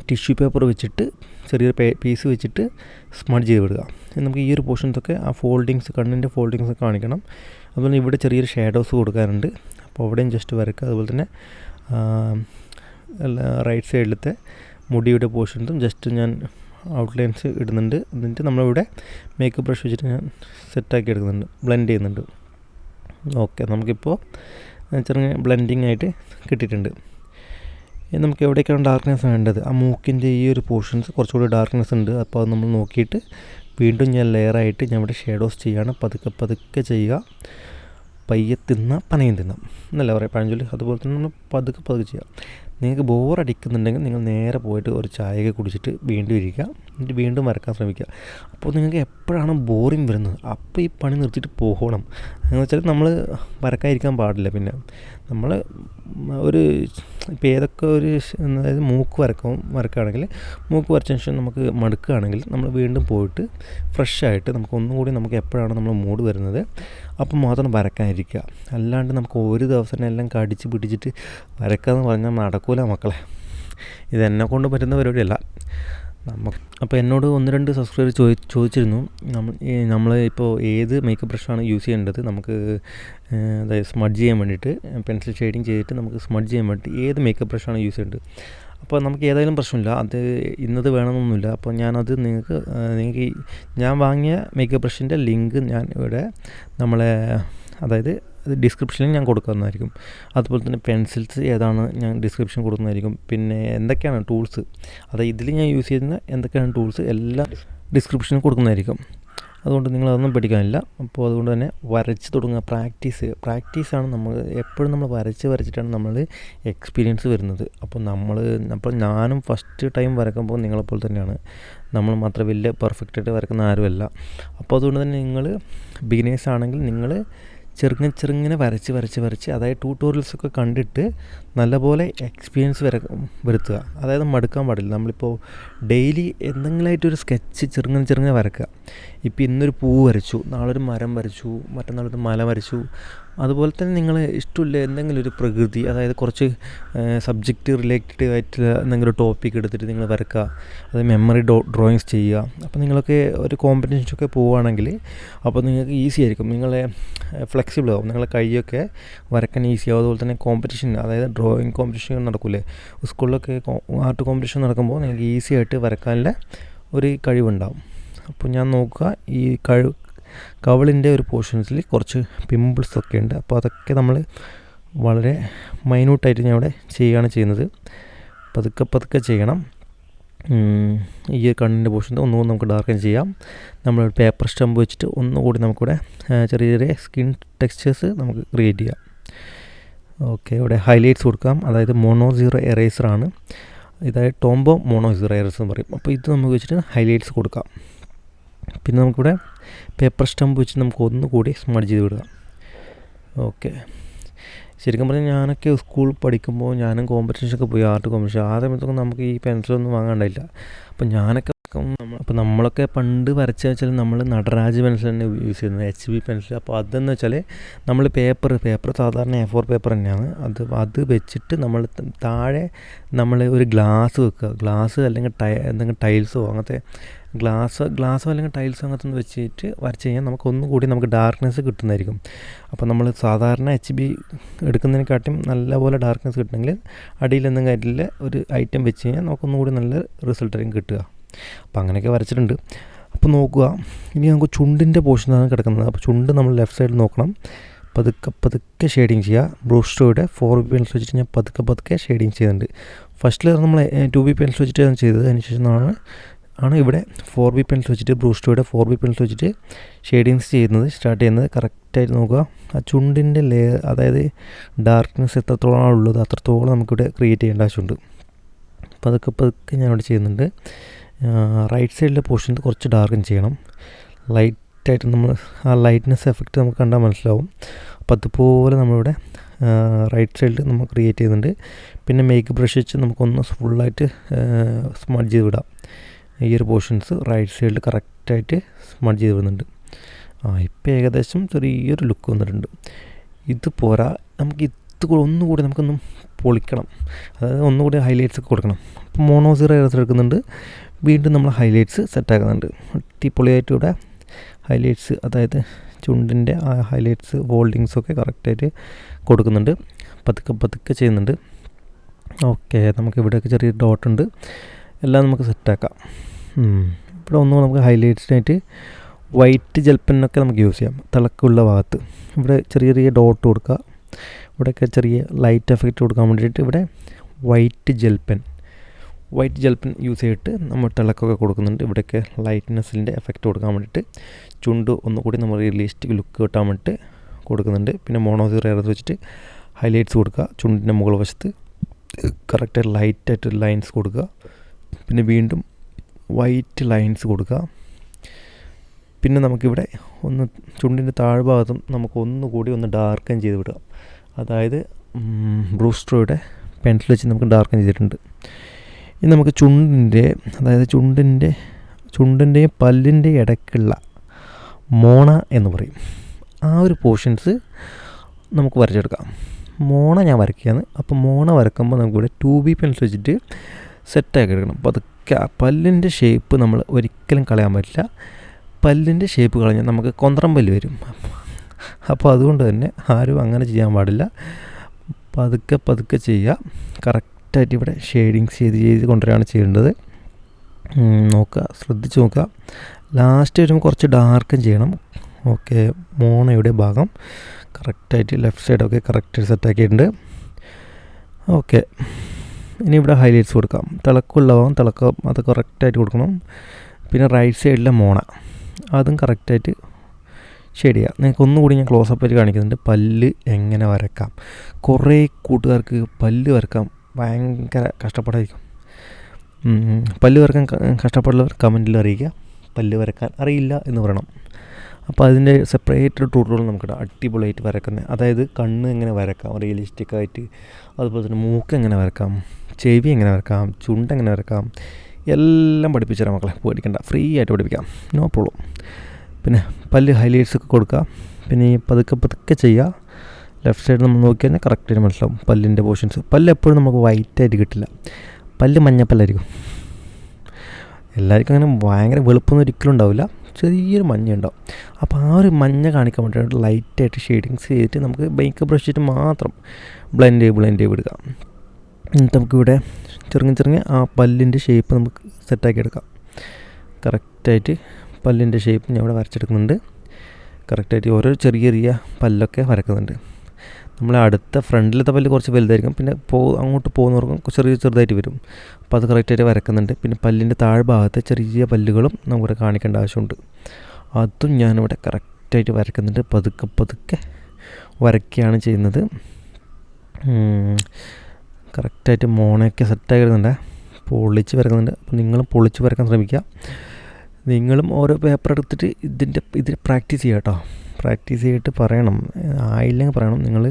ടിഷ്യൂ പേപ്പർ വെച്ചിട്ട് ചെറിയൊരു പീസ് വെച്ചിട്ട് സ്മഡ്ജ് ചെയ്ത് വിടുക. നമുക്ക് ഈ ഒരു പോർഷൻസൊക്കെ ആ ഫോൾഡിങ്സ്, കണ്ണിൻ്റെ ഫോൾഡിങ്സ് കാണിക്കണം. അതുപോലെ ഇവിടെ ചെറിയൊരു ഷാഡോസ് കൊടുക്കാറുണ്ട്, അപ്പോൾ അവിടെയും ജസ്റ്റ് വരക്കുക. അതുപോലെ തന്നെ റൈറ്റ് സൈഡിലത്തെ മുടിയുടെ പോർഷൻസും ജസ്റ്റ് ഞാൻ ഔട്ട്ലൈൻസ് ഇടുന്നുണ്ട്. എന്നിട്ട് നമ്മളിവിടെ മേക്കപ്പ് ബ്രഷ് വെച്ചിട്ട് ഞാൻ സെറ്റാക്കി എടുക്കുന്നുണ്ട്, ബ്ലെൻഡ് ചെയ്യുന്നുണ്ട്. ഓക്കെ, നമുക്കിപ്പോൾ ചെറിയ ബ്ലെൻഡിങ് ആയിട്ട് കിട്ടിയിട്ടുണ്ട്. നമുക്ക് എവിടേക്കാണ് ഡാർക്ക്നെസ് വേണ്ടത്, ആ മൂക്കിൻ്റെ ഈ ഒരു പോർഷൻസ് കുറച്ചുകൂടി ഡാർക്ക്നെസ് ഉണ്ട്. അപ്പോൾ അത് നമ്മൾ നോക്കിയിട്ട് വീണ്ടും ഞാൻ ലെയറായിട്ട് ഞാൻ ഇവിടെ ഷേഡോസ് ചെയ്യുകയാണ്. പതുക്കെ ചെയ്യുക. പയ്യെ പനയും തിന്നാം എന്നല്ല പറയാം പഴഞ്ചൊല്ലി. അതുപോലെ തന്നെ നമ്മൾ പതുക്കെ ചെയ്യുക. നിങ്ങൾക്ക് ബോറടിക്കുന്നുണ്ടെങ്കിൽ നിങ്ങൾ നേരെ പോയിട്ട് ഒരു ചായയൊക്കെ കുടിച്ചിട്ട് വീണ്ടും ഇരിക്കുക, എന്നിട്ട് വീണ്ടും വരക്കാൻ ശ്രമിക്കുക. അപ്പോൾ നിങ്ങൾക്ക് എപ്പോഴാണ് ബോറിങ് വരുന്നത് അപ്പോൾ ഈ പണി നിർത്തിയിട്ട് പോകണം. എന്ന് വെച്ചാൽ നമ്മൾ വരക്കാതിരിക്കാൻ പാടില്ല. പിന്നെ നമ്മൾ ഒരു ഇപ്പോൾ ഏതൊക്കെ ഒരു അതായത് മൂക്ക് വരക്കുകയാണെങ്കിൽ മൂക്ക് വരച്ചതിന് ശേഷം നമുക്ക് മടുക്കുകയാണെങ്കിൽ നമ്മൾ വീണ്ടും പോയിട്ട് ഫ്രഷായിട്ട് നമുക്ക് ഒന്നും കൂടി നമുക്ക് എപ്പോഴാണ് നമ്മൾ മൂഡ് വരുന്നത് അപ്പം മാത്രം വരക്കാനിരിക്കുക. അല്ലാണ്ട് നമുക്ക് ഒരു ദിവസം എല്ലാം കടിച്ച് പിടിച്ചിട്ട് വരക്കാമെന്ന് പറഞ്ഞാൽ നടക്കൂല മക്കളെ. ഇതെന്നെക്കൊണ്ട് പറ്റുന്ന പരിപാടിയല്ല. അപ്പോൾ എന്നോട് 1-2 സബ്സ്ക്രൈബർ ചോദിച്ചിരുന്നു നമ്മൾ ഇപ്പോൾ ഏത് മേക്കപ്പ് ബ്രഷാണ് യൂസ് ചെയ്യേണ്ടത്, നമുക്ക് അതായത് സ്മഡ്ജ് ചെയ്യാൻ വേണ്ടിയിട്ട് പെൻസിൽ ഷെയ്ഡിങ് ചെയ്തിട്ട് നമുക്ക് സ്മഡ്ജ് ചെയ്യാൻ വേണ്ടിയിട്ട് ഏത് മേക്കപ്പ് ബ്രഷാണ് യൂസ് ചെയ്യേണ്ടത്. അപ്പോൾ നമുക്ക് ഏതായാലും പ്രശ്നമില്ല, അത് ഇന്നത് വേണമെന്നൊന്നുമില്ല. അപ്പോൾ ഞാനത് നിങ്ങൾക്ക് ഞാൻ വാങ്ങിയ മേക്കപ്പ് ബ്രഷിൻ്റെ ലിങ്ക് ഞാൻ ഇവിടെ അതായത് ഡിസ്ക്രിപ്ഷനിൽ ഞാൻ കൊടുക്കുന്നതായിരിക്കും. അതുപോലെ തന്നെ പെൻസിൽസ് ഏതാണ് ഞാൻ ഡിസ്ക്രിപ്ഷൻ കൊടുക്കുന്നതായിരിക്കും. പിന്നെ എന്തൊക്കെയാണ് ടൂൾസ്, അതായത് ഇതിൽ ഞാൻ യൂസ് ചെയ്യുന്ന എന്തൊക്കെയാണ് ടൂൾസ് എല്ലാം ഡിസ്ക്രിപ്ഷനിൽ കൊടുക്കുന്നതായിരിക്കും. അതുകൊണ്ട് നിങ്ങളതൊന്നും പഠിക്കാനില്ല. അപ്പോൾ അതുകൊണ്ട് തന്നെ വരച്ച് തുടങ്ങുക. പ്രാക്ടീസാണ്. നമ്മൾ എപ്പോഴും നമ്മൾ വരച്ചിട്ടാണ് നമ്മൾ എക്സ്പീരിയൻസ് വരുന്നത്. അപ്പോൾ ഞാനും ഫസ്റ്റ് ടൈം വരക്കുമ്പോൾ നിങ്ങളെപ്പോലെ തന്നെയാണ്. നമ്മൾ മാത്രം വലിയ പെർഫെക്റ്റായിട്ട് വരക്കുന്ന ആരുമല്ല. അപ്പോൾ അതുകൊണ്ട് തന്നെ നിങ്ങൾ ബിഗിനേഴ്സ് ആണെങ്കിൽ നിങ്ങൾ ചെറുങ്ങനെ വരച്ച് അതായത് ട്യൂട്ടോറിയൽസൊക്കെ കണ്ടിട്ട് നല്ലപോലെ എക്സ്പീരിയൻസ് വരുത്തുക. അതായത് മടുക്കാൻ പാടില്ല. നമ്മളിപ്പോൾ ഡെയിലി എന്തെങ്കിലുമായിട്ടൊരു സ്കെച്ച് ചെറുങ്ങനെ വരക്കുക. ഇപ്പോൾ ഇന്നൊരു പൂ വരച്ചു, നാളൊരു മരം വരച്ചു, മറ്റന്നാളൊരു മല വരച്ചു. അതുപോലെ തന്നെ നിങ്ങൾ ഇഷ്ടമില്ല എന്തെങ്കിലും ഒരു പ്രകൃതി, അതായത് കുറച്ച് സബ്ജക്റ്റ് റിലേറ്റഡ് ആയിട്ടുള്ള എന്തെങ്കിലും ടോപ്പിക് എടുത്തിട്ട് നിങ്ങൾ വരക്കുക. അതായത് മെമ്മറി ഡ്രോയിങ്സ് ചെയ്യുക. അപ്പോൾ നിങ്ങളൊക്കെ ഒരു കോമ്പറ്റീഷനൊക്കെ പോവുകയാണെങ്കിൽ അപ്പോൾ നിങ്ങൾക്ക് ഈസി ആയിരിക്കും, നിങ്ങളെ ഫ്ലെക്സിബിൾ ആവും, നിങ്ങളെ കൈയൊക്കെ വരക്കാൻ ഈസിയാവും. അതുപോലെ തന്നെ കോമ്പറ്റീഷൻ, അതായത് ഡ്രോയിങ് കോമ്പറ്റീഷൻ നടക്കില്ലേ സ്കൂളിലൊക്കെ, ആർട്ട് കോമ്പറ്റീഷൻ നടക്കുമ്പോൾ നിങ്ങൾക്ക് ഈസി ആയിട്ട് വരക്കാനുള്ള ഒരു കഴിവുണ്ടാവും. അപ്പോൾ ഞാൻ നോക്കുക, ഈ കവിളിൻ്റെ ഒരു പോർഷൻസിൽ കുറച്ച് പിമ്പിൾസൊക്കെ ഉണ്ട്. അപ്പോൾ അതൊക്കെ നമ്മൾ വളരെ മൈന്യൂട്ടായിട്ട് ഞാൻ ഇവിടെ ചെയ്യുന്നത്. പതുക്കെ ചെയ്യണം. ഈ കണ്ണിൻ്റെ പോർഷൻ ഒന്നുകൂടി നമുക്ക് ഡാർക്കൻ ചെയ്യാം. നമ്മൾ പേപ്പർ സ്റ്റമ്പ് വെച്ചിട്ട് ഒന്നുകൂടി നമുക്കിവിടെ ചെറിയ സ്കിൻ ടെക്സ്ചേഴ്സ് നമുക്ക് ക്രിയേറ്റ് ചെയ്യാം. ഓക്കെ, ഇവിടെ ഹൈലൈറ്റ്സ് കൊടുക്കാം. അതായത് മോണോ-സീറോ എറേസറാണ്. ഇതായത് ടോംബോ മോണോ-സീറോ എറേസർ എന്ന് പറയും. അപ്പോൾ ഇത് നമുക്ക് വെച്ചിട്ട് ഹൈലൈറ്റ്സ് കൊടുക്കാം. പിന്നെ നമുക്കിവിടെ പേപ്പർ സ്റ്റമ്പ് വെച്ച് നമുക്ക് ഒന്നുകൂടി സ്മഡ്ജ് ചെയ്ത് വിടുക. ഓക്കെ, ശരിക്കും പറഞ്ഞാൽ ഞാനൊക്കെ സ്കൂൾ പഠിക്കുമ്പോൾ ഞാനും കോമ്പറ്റീഷനൊക്കെ പോയി, ആർട്ട് കോമ്പറ്റീഷൻ. ആ സമയത്തൊക്കെ നമുക്ക് ഈ പെൻസിലൊന്നും വാങ്ങാണ്ടായില്ല. അപ്പോൾ നമ്മളൊക്കെ പണ്ട് വരച്ച വെച്ചാൽ നമ്മൾ നടരാജ് പെൻസിൽ തന്നെ യൂസ് ചെയ്യുന്നത്, HB പെൻസിൽ. അപ്പോൾ അതെന്ന് വെച്ചാൽ നമ്മൾ പേപ്പർ സാധാരണ A4 പേപ്പർ തന്നെയാണ്. അത് വെച്ചിട്ട് നമ്മൾ താഴെ നമ്മൾ ഒരു ഗ്ലാസ് വെക്കുക. ഗ്ലാസ് അല്ലെങ്കിൽ എന്തെങ്കിലും ടൈൽസോ അങ്ങനത്തെ ഗ്ലാസ്സോ അല്ലെങ്കിൽ ടൈൽസോ അങ്ങനത്തെ ഒന്ന് വെച്ചിട്ട് വരച്ച് കഴിഞ്ഞാൽ നമുക്ക് ഡാർക്ക്നെസ് കിട്ടുന്നതായിരിക്കും. അപ്പോൾ നമ്മൾ സാധാരണ HB എടുക്കുന്നതിനെക്കാട്ടും നല്ലപോലെ ഡാർക്ക്നെസ് കിട്ടണമെങ്കിൽ അടിയിൽ എന്തെങ്കിലും ആയിട്ടുള്ള ഒരു ഐറ്റം വെച്ച് കഴിഞ്ഞാൽ നമുക്കൊന്നുകൂടി നല്ല റിസൾട്ടായിരിക്കും കിട്ടുക. അപ്പോൾ അങ്ങനെയൊക്കെ വരച്ചിട്ടുണ്ട്. അപ്പോൾ നോക്കുക, ഇനി നമുക്ക് ചുണ്ടിൻ്റെ പോർഷനാണ് കിടക്കുന്നത്. അപ്പോൾ ചുണ്ട് നമ്മൾ ലെഫ്റ്റ് സൈഡിൽ നോക്കണം. പതുക്കെ ഷെയ്ഡിങ് ചെയ്യുക. ബ്രൂസ്റ്റോയുടെ 4B പെൻസിൽ വെച്ചിട്ട് ഞാൻ പതുക്കെ ഷെയ്ഡിങ് ചെയ്യുന്നുണ്ട്. ഫസ്റ്റിൽ നമ്മൾ 2B പെൻസിൽ വെച്ചിട്ടാണ് ചെയ്തത്. അതിനുശേഷം ആണ് ഇവിടെ 4B പെൻസിൽ വെച്ചിട്ട് ബ്രൂസ്റ്റോയുടെ 4B പെൻസിൽ വെച്ചിട്ട് ഷെയ്ഡിങ്സ് സ്റ്റാർട്ട് ചെയ്യുന്നത്. കറക്റ്റായിട്ട് നോക്കുക. ആ ചുണ്ടിൻ്റെ ലെയർ, അതായത് ഡാർക്ക്നെസ് എത്രത്തോളമാണ് ഉള്ളത് അത്രത്തോളം നമുക്കിവിടെ ക്രിയേറ്റ് ചെയ്യേണ്ട ആവശ്യമുണ്ട്. പതുക്കെ ഞാനിവിടെ ചെയ്യുന്നുണ്ട്. റൈറ്റ് സൈഡിലെ പോർഷൻ കുറച്ച് ഡാർക്കൻ ചെയ്യണം. ലൈറ്റായിട്ട് നമ്മൾ ആ ലൈറ്റ്നെസ് എഫക്റ്റ് നമുക്ക് കണ്ടാൽ മനസ്സിലാവും. അപ്പോൾ അതുപോലെ നമ്മളിവിടെ റൈറ്റ് സൈഡിൽ നമ്മൾ ക്രിയേറ്റ് ചെയ്യുന്നുണ്ട്. പിന്നെ മേക്കപ്പ് ബ്രഷ് വെച്ച് നമുക്കൊന്ന് ഫുള്ളായിട്ട് സ്മഡ്ജ് ചെയ്ത് വിടാം. ഈ ഒരു പോർഷൻസ് റൈറ്റ് സൈഡിൽ കറക്റ്റായിട്ട് സ്മഡ്ജ് ചെയ്ത് വിടുന്നുണ്ട്. ഇപ്പോൾ ഏകദേശം ചെറിയൊരു ലുക്ക് വന്നിട്ടുണ്ട്. ഇത് പോരാ, നമുക്ക് ഒന്നുകൂടി നമുക്കൊന്നും പൊളിക്കണം, അതായത് ഒന്നുകൂടി ഹൈലൈറ്റ്സ് ഒക്കെ കൊടുക്കണം. അപ്പോൾ മോണോസീറോ എറർ എടുക്കുന്നുണ്ട്, വീണ്ടും നമ്മൾ ഹൈലൈറ്റ്സ് സെറ്റാക്കുന്നുണ്ട്. അടിപൊളിയായിട്ട് ഇവിടെ ഹൈലൈറ്റ്സ്, അതായത് ചുണ്ടിൻ്റെ ആ ഹൈലൈറ്റ്സ് ഫോൾഡിങ്സൊക്കെ കറക്റ്റായിട്ട് കൊടുക്കുന്നുണ്ട്. പതുക്കെ ചെയ്യുന്നുണ്ട്. ഓക്കെ, നമുക്ക് ഇവിടെയൊക്കെ ചെറിയ ഡോട്ടുണ്ട്, എല്ലാം നമുക്ക് സെറ്റാക്കാം. ഇവിടെ ഒന്നും നമുക്ക് ഹൈലൈറ്റ്സിനായിട്ട് വൈറ്റ് ജെൽ പെന്നൊക്കെ നമുക്ക് യൂസ് ചെയ്യാം. തിളക്കമുള്ള ഭാഗത്ത് ഇവിടെ ചെറിയ ഡോട്ട് കൊടുക്കുക. ഇവിടെയൊക്കെ ചെറിയ ലൈറ്റ് എഫക്റ്റ് കൊടുക്കാൻ വേണ്ടിയിട്ട് ഇവിടെ വൈറ്റ് ജെൽ പെൻ യൂസ് ചെയ്തിട്ട് നമ്മൾ തിളക്കമൊക്കെ കൊടുക്കുന്നുണ്ട്. ഇവിടെയൊക്കെ ലൈറ്റ്നെസ്സിൻ്റെ എഫക്റ്റ് കൊടുക്കാൻ വേണ്ടിയിട്ട് ചുണ്ട് ഒന്നുകൂടി നമ്മൾ റിയലിസ്റ്റിക് ലുക്ക് കിട്ടാൻ വേണ്ടിയിട്ട് കൊടുക്കുന്നുണ്ട്. പിന്നെ മോണോസീറോ എറർ വെച്ചിട്ട് ഹൈലൈറ്റ്സ് കൊടുക്കുക. ചുണ്ടിൻ്റെ മുകൾ വശത്ത് കറക്റ്റായിട്ട് ലൈറ്റായിട്ട് ലൈൻസ് കൊടുക്കുക. പിന്നെ വീണ്ടും വൈറ്റ് ലൈൻസ് കൊടുക്കുക. പിന്നെ നമുക്കിവിടെ ഒന്ന് ചുണ്ടിൻ്റെ താഴ്ഭാഗത്തും നമുക്ക് ഒന്നുകൂടി ഒന്ന് ഡാർക്കൻ ചെയ്ത് വിടുക. അതായത് ബ്രൂസ്ട്രോയുടെ പെൻസിൽ വെച്ച് നമുക്ക് ഡാർക്കൻ ചെയ്തിട്ടുണ്ട്. ഇനി നമുക്ക് അതായത് ചുണ്ടിൻ്റെയും പല്ലിൻ്റെ ഇടയ്ക്കുള്ള മോണ എന്ന് പറയും, ആ ഒരു പോർഷൻസ് നമുക്ക് വരച്ചെടുക്കാം. മോണ ഞാൻ വരയ്ക്കുകയാണ്. അപ്പോൾ മോണ വരയ്ക്കുമ്പോൾ നമുക്കിവിടെ 2B പെൻസിൽ വെച്ചിട്ട് സെറ്റാക്കി എടുക്കണം. അപ്പോൾ അതൊക്കെ പല്ലിൻ്റെ ഷേപ്പ് നമ്മൾ ഒരിക്കലും കളയാൻ പറ്റില്ല. പല്ലിൻ്റെ ഷേപ്പ് കളഞ്ഞാൽ നമുക്ക് കൊന്തറം പല്ല് വരും. അപ്പോൾ അതുകൊണ്ട് തന്നെ ആരും അങ്ങനെ ചെയ്യാൻ പാടില്ല. പതുക്കെ ചെയ്യുക. കറക്റ്റായിട്ട് ഇവിടെ ഷെയ്ഡിങ്സ് ചെയ്ത് കൊണ്ടുവരികയാണ് ചെയ്യേണ്ടത്. ശ്രദ്ധിച്ച് നോക്കുക. ലാസ്റ്റ് വരുമ്പോൾ കുറച്ച് ഡാർക്കും ചെയ്യണം. ഓക്കെ, മോണയുടെ ഭാഗം കറക്റ്റായിട്ട് ലെഫ്റ്റ് സൈഡൊക്കെ കറക്റ്റായിട്ട് സെറ്റാക്കിയിട്ടുണ്ട്. ഓക്കെ, ഇനി ഇവിടെ ഹൈലൈറ്റ്സ് കൊടുക്കാം. തിളക്കമുള്ള ഭാഗം അത് കറക്റ്റായിട്ട് കൊടുക്കണം. പിന്നെ റൈറ്റ് സൈഡിലെ മോണ അതും കറക്റ്റായിട്ട് ഷെയ്ഡ് ചെയ്യുക. നിങ്ങൾക്ക് ഒന്നുകൂടി ഞാൻ ക്ലോസപ്പായിട്ട് കാണിക്കുന്നുണ്ട് പല്ല് എങ്ങനെ വരക്കാം. കുറേ കൂട്ടുകാർക്ക് പല്ല് വരക്കാൻ ഭയങ്കര കഷ്ടപ്പാടായിരിക്കും. പല്ല് വരക്കാൻ കഷ്ടപ്പാടുള്ളവർ കമൻറ്റിൽ അറിയിക്കുക. പല്ല് വരക്കാൻ അറിയില്ല എന്ന് പറയണം. അപ്പോൾ അതിൻ്റെ സെപ്പറേറ്റ് ട്യൂട്ടോറിയൽ നമുക്കിടാം, അടിപൊളിയായിട്ട് വരക്കുന്നത്. അതായത് കണ്ണ് എങ്ങനെ വരക്കാം റിയലിസ്റ്റിക്കായിട്ട്, അതുപോലെ തന്നെ മൂക്ക് എങ്ങനെ വരക്കാം, ചെവി എങ്ങനെ വരക്കാം, ചുണ്ട് എങ്ങനെ വരക്കാം, എല്ലാം പഠിപ്പിച്ചു തരാം മക്കളെ. പേടിക്കണ്ട, ഫ്രീ ആയിട്ട് പഠിപ്പിക്കാം, നോ പ്രോബ്ലം. പിന്നെ പല്ല് ഹൈലൈറ്റ്സ് ഒക്കെ കൊടുക്കുക. പിന്നെ ഈ പതുക്കെ ചെയ്യുക. ലെഫ്റ്റ് സൈഡ് നമ്മൾ നോക്കി കഴിഞ്ഞാൽ കറക്റ്റായിട്ട് മനസ്സിലാവും പല്ലിൻ്റെ പോർഷൻസ്. പല്ല് എപ്പോഴും നമുക്ക് വൈറ്റായിട്ട് കിട്ടില്ല, പല്ല് മഞ്ഞപ്പല്ലായിരിക്കും. എല്ലാവർക്കും അങ്ങനെ ഭയങ്കര വെളുപ്പൊന്നും ഒരിക്കലും ഉണ്ടാവില്ല, ചെറിയൊരു മഞ്ഞ ഉണ്ടാവും. അപ്പോൾ ആ ഒരു മഞ്ഞ കാണിക്കാൻ വേണ്ടിയിട്ട് ലൈറ്റായിട്ട് ഷെയ്ഡിങ്സ് ചെയ്തിട്ട് നമുക്ക് മേക്കപ്പ് ബ്രഷ് ചെയ്തിട്ട് മാത്രം ബ്ലെൻഡ് ചെയ്ത് വിടുക. എന്നിട്ട് നമുക്കിവിടെ ചെറുങ്ങ ആ പല്ലിൻ്റെ ഷേപ്പ് നമുക്ക് സെറ്റാക്കി എടുക്കാം. കറക്റ്റായിട്ട് പല്ലിൻ്റെ ഷേപ്പ് ഞാൻ ഇവിടെ വരച്ചെടുക്കുന്നുണ്ട്. കറക്റ്റായിട്ട് ഓരോ ചെറിയ പല്ലൊക്കെ വരക്കുന്നുണ്ട്. നമ്മളെ അടുത്ത ഫ്രണ്ടിലത്തെ പല്ല് കുറച്ച് വലുതായിരിക്കും, പിന്നെ അങ്ങോട്ട് പോകുന്നവർക്കും ചെറുതായിട്ട് വരും. അപ്പോൾ അത് കറക്റ്റായിട്ട് വരക്കുന്നുണ്ട്. പിന്നെ പല്ലിൻ്റെ താഴ്ഭാഗത്തെ ചെറിയ പല്ലുകളും നമുക്കിവിടെ കാണിക്കേണ്ട ആവശ്യമുണ്ട്. അതും ഞാനിവിടെ കറക്റ്റായിട്ട് വരക്കുന്നുണ്ട്. പതുക്കെ വരയ്ക്കുകയാണ് ചെയ്യുന്നത്. കറക്റ്റായിട്ട് മോണയൊക്കെ സെറ്റാക്കി ഇടുന്നുണ്ട്, പൊളിച്ച് വരക്കുന്നുണ്ട്. അപ്പോൾ നിങ്ങളും പൊളിച്ച് വരക്കാൻ ശ്രമിക്കുക. നിങ്ങളും ഓരോ പേപ്പർ എടുത്തിട്ട് ഇതിന് പ്രാക്ടീസ് ചെയ്യുക കേട്ടോ. പ്രാക്ടീസ് ചെയ്തിട്ട് പറയണം, ആയില്ലെങ്കിൽ പറയണം. നിങ്ങൾ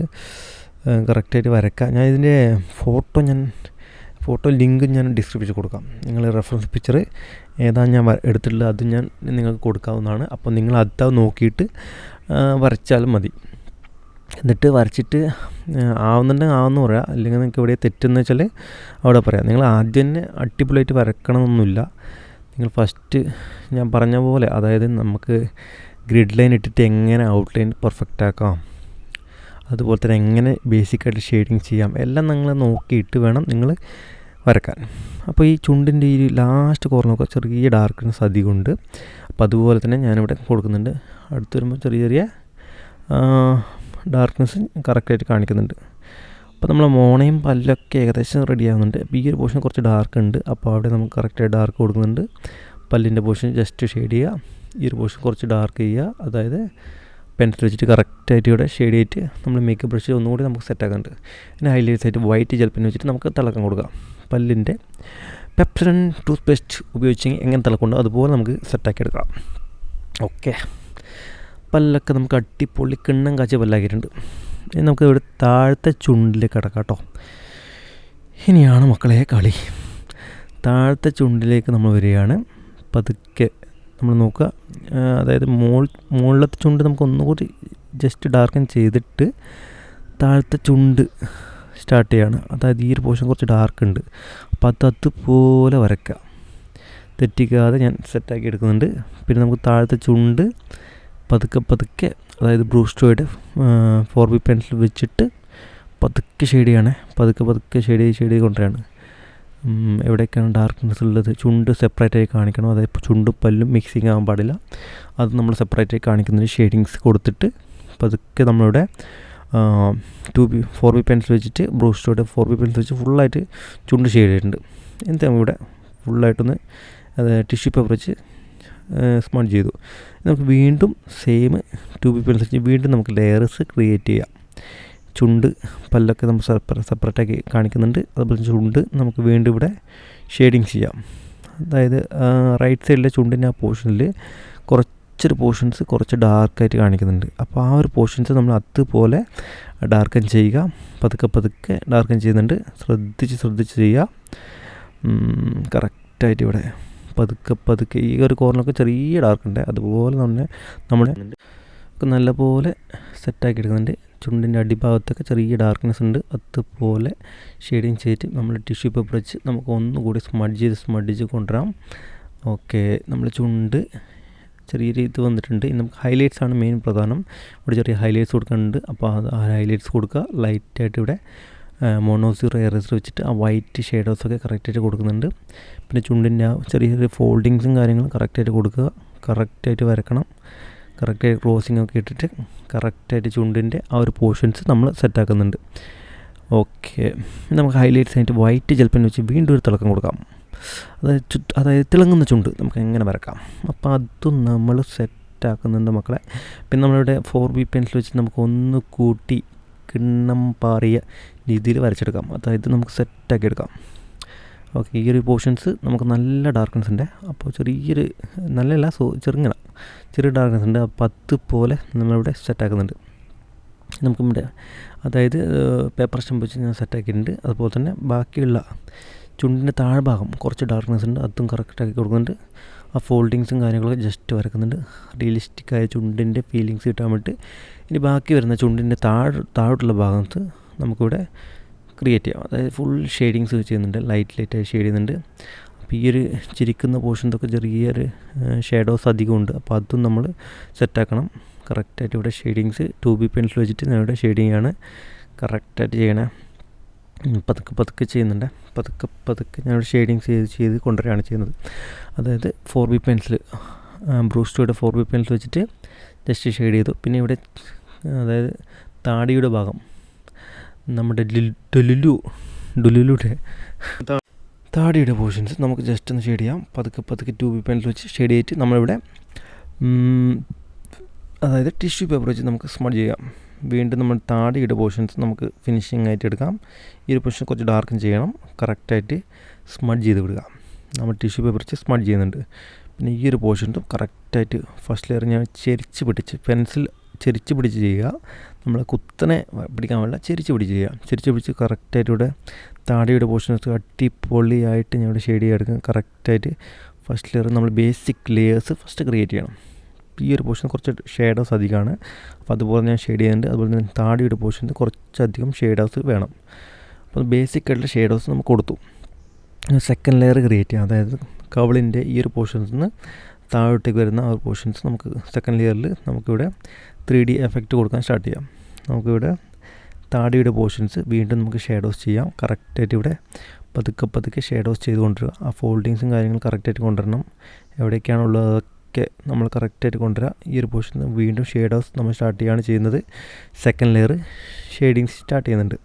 കറക്റ്റായിട്ട് വരക്കുക. ഞാൻ ഇതിൻ്റെ ഫോട്ടോ ലിങ്ക് ഞാൻ ഡിസ്ക്രിപ്ഷനിൽ കൊടുക്കാം. നിങ്ങൾ റെഫറൻസ് പിക്ചർ ഏതാണ് ഞാൻ എടുത്തിട്ടുള്ളത് അത് ഞാൻ നിങ്ങൾക്ക് കൊടുക്കാവുന്നതാണ്. അപ്പോൾ നിങ്ങൾ അത് നോക്കിയിട്ട് വരച്ചാലും മതി. എന്നിട്ട് വരച്ചിട്ട് ആവുന്നുണ്ടെങ്കിൽ ആവുമെന്ന് പറയാം, അല്ലെങ്കിൽ നിങ്ങൾക്ക് എവിടെ തെറ്റെന്ന് വെച്ചാൽ അവിടെ പറയാം. നിങ്ങൾ ആദ്യം തന്നെ അടിപൊളിയായിട്ട് വരക്കണമെന്നൊന്നുമില്ല. നിങ്ങൾ ഫസ്റ്റ് ഞാൻ പറഞ്ഞ പോലെ, അതായത് നമുക്ക് ഗ്രിഡ് ലൈൻ ഇട്ടിട്ട് എങ്ങനെ ഔട്ട്ലൈൻ പെർഫെക്റ്റ് ആക്കാം, അതുപോലെ തന്നെ എങ്ങനെ ബേസിക്കായിട്ട് ഷെയ്ഡിങ് ചെയ്യാം, എല്ലാം നിങ്ങൾ നോക്കിയിട്ട് വേണം നിങ്ങൾ വരക്കാൻ. അപ്പോൾ ഈ ചുണ്ടിൻ്റെ ഈ ലാസ്റ്റ് കോർണറൊക്കെ ചെറിയ ഡാർക്ക്നെസ് അധികമുണ്ട്. അപ്പോൾ അതുപോലെ തന്നെ ഞാനിവിടെ കൊടുക്കുന്നുണ്ട്. അടുത്ത് വരുമ്പോൾ ചെറിയ ഡാർക്ക്നെസ് കറക്റ്റായിട്ട് കാണിക്കുന്നുണ്ട്. അപ്പോൾ നമ്മൾ മോണയും പല്ലൊക്കെ ഏകദേശം റെഡി ആകുന്നുണ്ട്. അപ്പോൾ ഈ ഒരു പോർഷൻ കുറച്ച് ഡാർക്ക് ഉണ്ട്, അപ്പോൾ അവിടെ നമുക്ക് കറക്റ്റായിട്ട് ഡാർക്ക് കൊടുക്കുന്നുണ്ട്. പല്ലിൻ്റെ പോർഷൻ ജസ്റ്റ് ഷെയ്ഡ് ചെയ്യുക, ഈ ഒരു പോർഷൻ കുറച്ച് ഡാർക്ക് ചെയ്യുക. അതായത് പെൻസിൽ വെച്ചിട്ട് കറക്റ്റായിട്ട് ഇവിടെ ഷെയ്ഡ് ചെയ്തിട്ട് നമ്മൾ മേക്കപ്പ് ബ്രഷ് ഒന്നുകൂടി നമുക്ക് സെറ്റാക്കുന്നുണ്ട്. പിന്നെ ഹൈലൈറ്റ്സ് ആയിട്ട് വൈറ്റ് ജെൽ പെൻ വെച്ചിട്ട് നമുക്ക് തിളക്കം കൊടുക്കാം. പല്ലിൻ്റെ പെപ്സഡന്റ് ടൂത്ത് പേസ്റ്റ് ഉപയോഗിച്ചെങ്കിൽ എങ്ങനെ തിളക്കമുണ്ടോ അതുപോലെ നമുക്ക് സെറ്റാക്കി എടുക്കാം. ഓക്കെ, പല്ലൊക്കെ നമുക്ക് അടിപൊളി കിണ്ണം കാച്ചിയ പല്ലാക്കിയിട്ടുണ്ട്. ഇനി നമുക്ക് ഇവിടെ താഴത്തെ ചുണ്ടിലേക്ക് കിടക്കാം കേട്ടോ. ഇനിയാണ് മക്കളെ കളി. താഴത്തെ ചുണ്ടിലേക്ക് നമ്മൾ വരികയാണ്. പതുക്കെ നമ്മൾ നോക്കുക, അതായത് മുകളിലത്തെ ചുണ്ട് നമുക്ക് ഒന്നുകൂടി ജസ്റ്റ് ഡാർക്കൻ ചെയ്തിട്ട് താഴത്തെ ചുണ്ട് സ്റ്റാർട്ട് ചെയ്യാണ്. അതായത് ഈ ഒരു പോർഷൻ കുറച്ച് ഡാർക്ക് ഉണ്ട്. അപ്പോൾ അതുപോലെ വരയ്ക്കുക, തെറ്റിക്കാതെ ഞാൻ സെറ്റാക്കി എടുക്കുന്നുണ്ട്. പിന്നെ നമുക്ക് താഴത്തെ ചുണ്ട് പതുക്കെ അതായത് ബ്രൂസ്റ്റോയുടെ 4B പെൻസിൽ വെച്ചിട്ട് പതുക്കെ ഷെയ്ഡ് ചെയ്യണേ. പതുക്കെ ഷെയ്ഡ് ചെയ്ത് കൊണ്ടുവരികയാണ്. എവിടെയൊക്കെയാണ് ഡാർക്ക്നെസ് ഉള്ളത് ചുണ്ട് സെപ്പറേറ്റായി കാണിക്കണം. അതായത് ചുണ്ടും പല്ലും മിക്സിങ് ആകാൻ പാടില്ല. അത് നമ്മൾ സെപ്പറേറ്റായി കാണിക്കുന്നതിന് ഷെയ്ഡിങ്സ് കൊടുത്തിട്ട് പതുക്കെ നമ്മളിവിടെ 4B പെൻസിൽ വെച്ചിട്ട് ബ്രൂസ്റ്റോയുടെ 4B പെൻസിൽ വെച്ച് ഫുള്ളായിട്ട് ചുണ്ട് ഷെയ്ഡ് ചെയ്തിട്ടുണ്ട്. എന്നിട്ട് നമ്മളിവിടെ ഫുള്ളായിട്ടൊന്ന് ടിഷ്യൂ പേപ്പർ വെച്ച് സ്മഡ്ജ് ചെയ്തു. നമുക്ക് വീണ്ടും സെയിം 2B പെൻസിൽ വെച്ച് വീണ്ടും നമുക്ക് ലെയർസ് ക്രിയേറ്റ് ചെയ്യാം. ചുണ്ട് പല്ലൊക്കെ നമ്മൾ സെപ്പറേറ്റാക്കി കാണിക്കുന്നുണ്ട്. അതുപോലെ ചുണ്ട് നമുക്ക് വീണ്ടും ഇവിടെ ഷെയ്ഡിങ് ചെയ്യാം. അതായത് റൈറ്റ് സൈഡിലെ ചുണ്ടിൻ്റെ ആ പോർഷനിൽ കുറച്ചൊരു പോർഷൻസ് കുറച്ച് ഡാർക്കായിട്ട് കാണിക്കുന്നുണ്ട്. അപ്പോൾ ആ ഒരു പോർഷൻസ് നമ്മൾ അതുപോലെ ഡാർക്കൻ ചെയ്യുക. പതുക്കെ ഡാർക്കൻ ചെയ്യുന്നുണ്ട്. ശ്രദ്ധിച്ച് ചെയ്യുക. കറക്റ്റായിട്ട് ഇവിടെ പതുക്കെ ഈ ഒരു കോർണറൊക്കെ ചെറിയ ഡാർക്കുണ്ട്. അതുപോലെ തന്നെ നമ്മുടെ നല്ലപോലെ സെറ്റാക്കി എടുക്കുന്നുണ്ട്. ചുണ്ടിൻ്റെ അടിഭാഗത്തൊക്കെ ചെറിയ ഡാർക്ക്നെസ് ഉണ്ട്. അതുപോലെ ഷെയ്ഡിങ് ചെയ്തിട്ട് നമ്മൾ ടിഷ്യൂ പേപ്പർ വെച്ച് നമുക്ക് ഒന്നുകൂടി സ്മഡ്ജ് കൊണ്ടുവരാം. ഓക്കെ, നമ്മൾ ചുണ്ട് ചെറിയ ഇത് വന്നിട്ടുണ്ട്. ഇനി നമുക്ക് ഹൈലൈറ്റ്സ് ആണ് മെയിൻ പ്രധാനം. ഇവിടെ ചെറിയ ഹൈലൈറ്റ്സ് കൊടുക്കുന്നുണ്ട്. അപ്പോൾ ആ ഹൈലൈറ്റ്സ് കൊടുക്കുക. ലൈറ്റായിട്ട് ഇവിടെ മോണോസീറോ എറേസർ വെച്ചിട്ട് ആ വൈറ്റ് ഷെയ്ഡോസൊക്കെ കറക്റ്റായിട്ട് കൊടുക്കുന്നുണ്ട്. പിന്നെ ചുണ്ടിൻ്റെ ആ ചെറിയ ഫോൾഡിങ്സും കാര്യങ്ങളും കറക്റ്റായിട്ട് കൊടുക്കുക. കറക്റ്റായിട്ട് വരക്കണം. കറക്റ്റായിട്ട് ക്രോസിംഗ് ഒക്കെ ഇട്ടിട്ട് കറക്റ്റായിട്ട് ചുണ്ടിൻ്റെ ആ ഒരു പോർഷൻസ് നമ്മൾ സെറ്റാക്കുന്നുണ്ട്. ഓക്കെ, നമുക്ക് ഹൈലൈറ്റ്സ് ആയിട്ട് വൈറ്റ് ജെൽപ്പൻ വെച്ച് വീണ്ടും ഒരു തിളക്കം കൊടുക്കാം. അതായത് തിളങ്ങുന്ന ചുണ്ട് നമുക്ക് എങ്ങനെ വരക്കാം. അപ്പോൾ അതും നമ്മൾ സെറ്റാക്കുന്നുണ്ട് മക്കളെ. പിന്നെ നമ്മളിവിടെ 4B പെൻസിൽ വെച്ച് നമുക്ക് ഒന്ന് കൂട്ടി കിണ്ണം പാറിയ രീതിയിൽ വരച്ചെടുക്കാം. അതായത് നമുക്ക് സെറ്റാക്കി എടുക്കാം. ഓക്കെ, ഈ ഒരു പോർഷൻസ് നമുക്ക് നല്ല ഡാർക്ക്നെസ് ഉണ്ട്. അപ്പോൾ ചെറിയൊരു നല്ലല്ല ചെറിയ ഡാർക്ക്നെസ് ഉണ്ട്. അപ്പോൾ അതുപോലെ നമ്മളിവിടെ സെറ്റാക്കുന്നുണ്ട്. നമുക്കിവിടെ അതായത് പേപ്പർ സ്റ്റംപ് വെച്ച് ഞാൻ സെറ്റാക്കിയിട്ടുണ്ട്. അതുപോലെ തന്നെ ബാക്കിയുള്ള ചുണ്ടിൻ്റെ താഴ്ഭാഗം കുറച്ച് ഡാർക്ക്നെസ് ഉണ്ട്. അതും കറക്റ്റാക്കി കൊടുക്കുന്നുണ്ട്. ആ ഫോൾഡിങ്സും കാര്യങ്ങളൊക്കെ ജസ്റ്റ് വരക്കുന്നുണ്ട്. റിയലിസ്റ്റിക്കായ ചുണ്ടിൻ്റെ ഫീലിങ്സ് കിട്ടാൻ വേണ്ടി. ഇനി ബാക്കി വരുന്ന ചുണ്ടിൻ്റെ താഴോട്ടുള്ള ഭാഗത്ത് നമുക്കിവിടെ ക്രിയേറ്റ് ചെയ്യാം. അതായത് ഫുൾ ഷെയ്ഡിങ്സ് ചെയ്യുന്നുണ്ട്. ലൈറ്റായി ഷെയ്ഡ് ചെയ്യുന്നുണ്ട്. അപ്പോൾ ഈ ഒരു ചിരിക്കുന്ന പോർഷൻസൊക്കെ ചെറിയൊരു ഷേഡോസ് അധികമുണ്ട്. അപ്പോൾ അതും നമ്മൾ സെറ്റാക്കണം. കറക്റ്റായിട്ട് ഇവിടെ ഷെയ്ഡിങ്സ് 2B പെൻസിൽ വെച്ചിട്ട് ഞാൻ ഇവിടെ ഷെയ്ഡിങ് ആണ് കറക്റ്റായിട്ട് ചെയ്യണേ. പതുക്കെ ചെയ്യുന്നുണ്ട്. പതുക്കെ ഞാനിവിടെ ഷെയ്ഡിങ്സ് ചെയ്ത് കൊണ്ടുവരികയാണ് ചെയ്യുന്നത്. അതായത് 4B പെൻസിൽ ബ്രൂസ്റ്റോയുടെ 4B പെൻസിൽ വെച്ചിട്ട് ജസ്റ്റ് ഷെയ്ഡ് ചെയ്തു. പിന്നെ ഇവിടെ അതായത് താടിയുടെ ഭാഗം നമ്മുടെ ഡുലുലുടെ താടിയുടെ പോർഷൻസ് നമുക്ക് ജസ്റ്റ് ഒന്ന് ഷെയ്ഡ് ചെയ്യാം. പതുക്കെ 2B പെൻസിൽ വെച്ച് ഷെയ്ഡ് ചെയ്തിട്ട് നമ്മളിവിടെ അതായത് ടിഷ്യൂ പേപ്പർ വെച്ച് നമുക്ക് സ്മഡ്ജ് ചെയ്യാം. വീണ്ടും നമ്മൾ താടിയുടെ പോർഷൻസ് നമുക്ക് ഫിനിഷിംഗ് ആയിട്ട് എടുക്കാം. ഈ ഒരു പോർഷൻ കുറച്ച് ഡാർക്കൻ ചെയ്യണം. കറക്റ്റായിട്ട് സ്മഡ്ജ് ചെയ്ത് വിടുക. നമ്മൾ ടിഷ്യൂ പേപ്പർ വെച്ച് സ്മഡ്ജ് ചെയ്യുന്നുണ്ട്. പിന്നെ ഈ ഒരു പോർഷൻസും കറക്റ്റായിട്ട് ഫസ്റ്റ് ലെയർ ഞാൻ പെൻസിൽ ചെരിച്ച് പിടിച്ച് ചെയ്യുക. നമ്മൾ കുത്തനെ പിടിക്കാൻ പാടില്ല, ചെരിച്ച് പിടിച്ച് കറക്റ്റായിട്ട് ഇവിടെ താടിയുടെ പോർഷൻസ് അടിപൊളിയായിട്ട് ഞാൻ ഇവിടെ ഷെയ്ഡ് ചെയ്തെടുക്കാം. കറക്റ്റായിട്ട് ഫസ്റ്റ് ലെയർ നമ്മൾ ബേസിക് ലെയേഴ്സ് ഫസ്റ്റ് ക്രിയേറ്റ് ചെയ്യണം. ഈ ഒരു പോർഷൻ കുറച്ച് ഷെയ്ഡോസ് അധികമാണ്. അപ്പോൾ അതുപോലെ ഞാൻ ഷെയ്ഡ് ചെയ്യുന്നുണ്ട്. അതുപോലെ തന്നെ താടിയുടെ പോർഷൻസ് കുറച്ചധികം ഷെയ്ഡോസ് വേണം. അപ്പോൾ ബേസിക് ആയിട്ടുള്ള ഷെയ്ഡോസ് നമുക്ക് കൊടുത്തു. സെക്കൻഡ് ലെയർ ക്രിയേറ്റ് ചെയ്യാം. അതായത് കവിളിൻ്റെ ഈ ഒരു പോർഷൻസിൽ നിന്ന് താഴോട്ടേക്ക് വരുന്ന ആ ഒരു പോർഷൻസ് നമുക്ക് സെക്കൻഡ് ലെയറിൽ നമുക്കിവിടെ 3D എഫക്റ്റ് കൊടുക്കാൻ സ്റ്റാർട്ട് ചെയ്യാം. നമുക്കിവിടെ താടിയുടെ പോർഷൻസ് വീണ്ടും നമുക്ക് ഷെയ്ഡോസ് ചെയ്യാം. കറക്റ്റായിട്ട് ഇവിടെ പതുക്കെ ഷെയ്ഡോസ് ചെയ്ത് കൊണ്ടുവരിക. ആ ഫോൾഡിങ്സും കാര്യങ്ങളും കറക്റ്റായിട്ട് കൊണ്ടുവരണം. എവിടേക്കാണുള്ളത് അതൊക്കെ നമ്മൾ കറക്റ്റായിട്ട് കൊണ്ടുവരിക. ഈ ഒരു പോർഷൻ വീണ്ടും ഷെയ്ഡോസ് നമ്മൾ സ്റ്റാർട്ട് ചെയ്യുകയാണ് ചെയ്യുന്നത്. സെക്കൻഡ് ലെയർ ഷെയ്ഡിങ്സ് സ്റ്റാർട്ട് ചെയ്യുന്നുണ്ട്.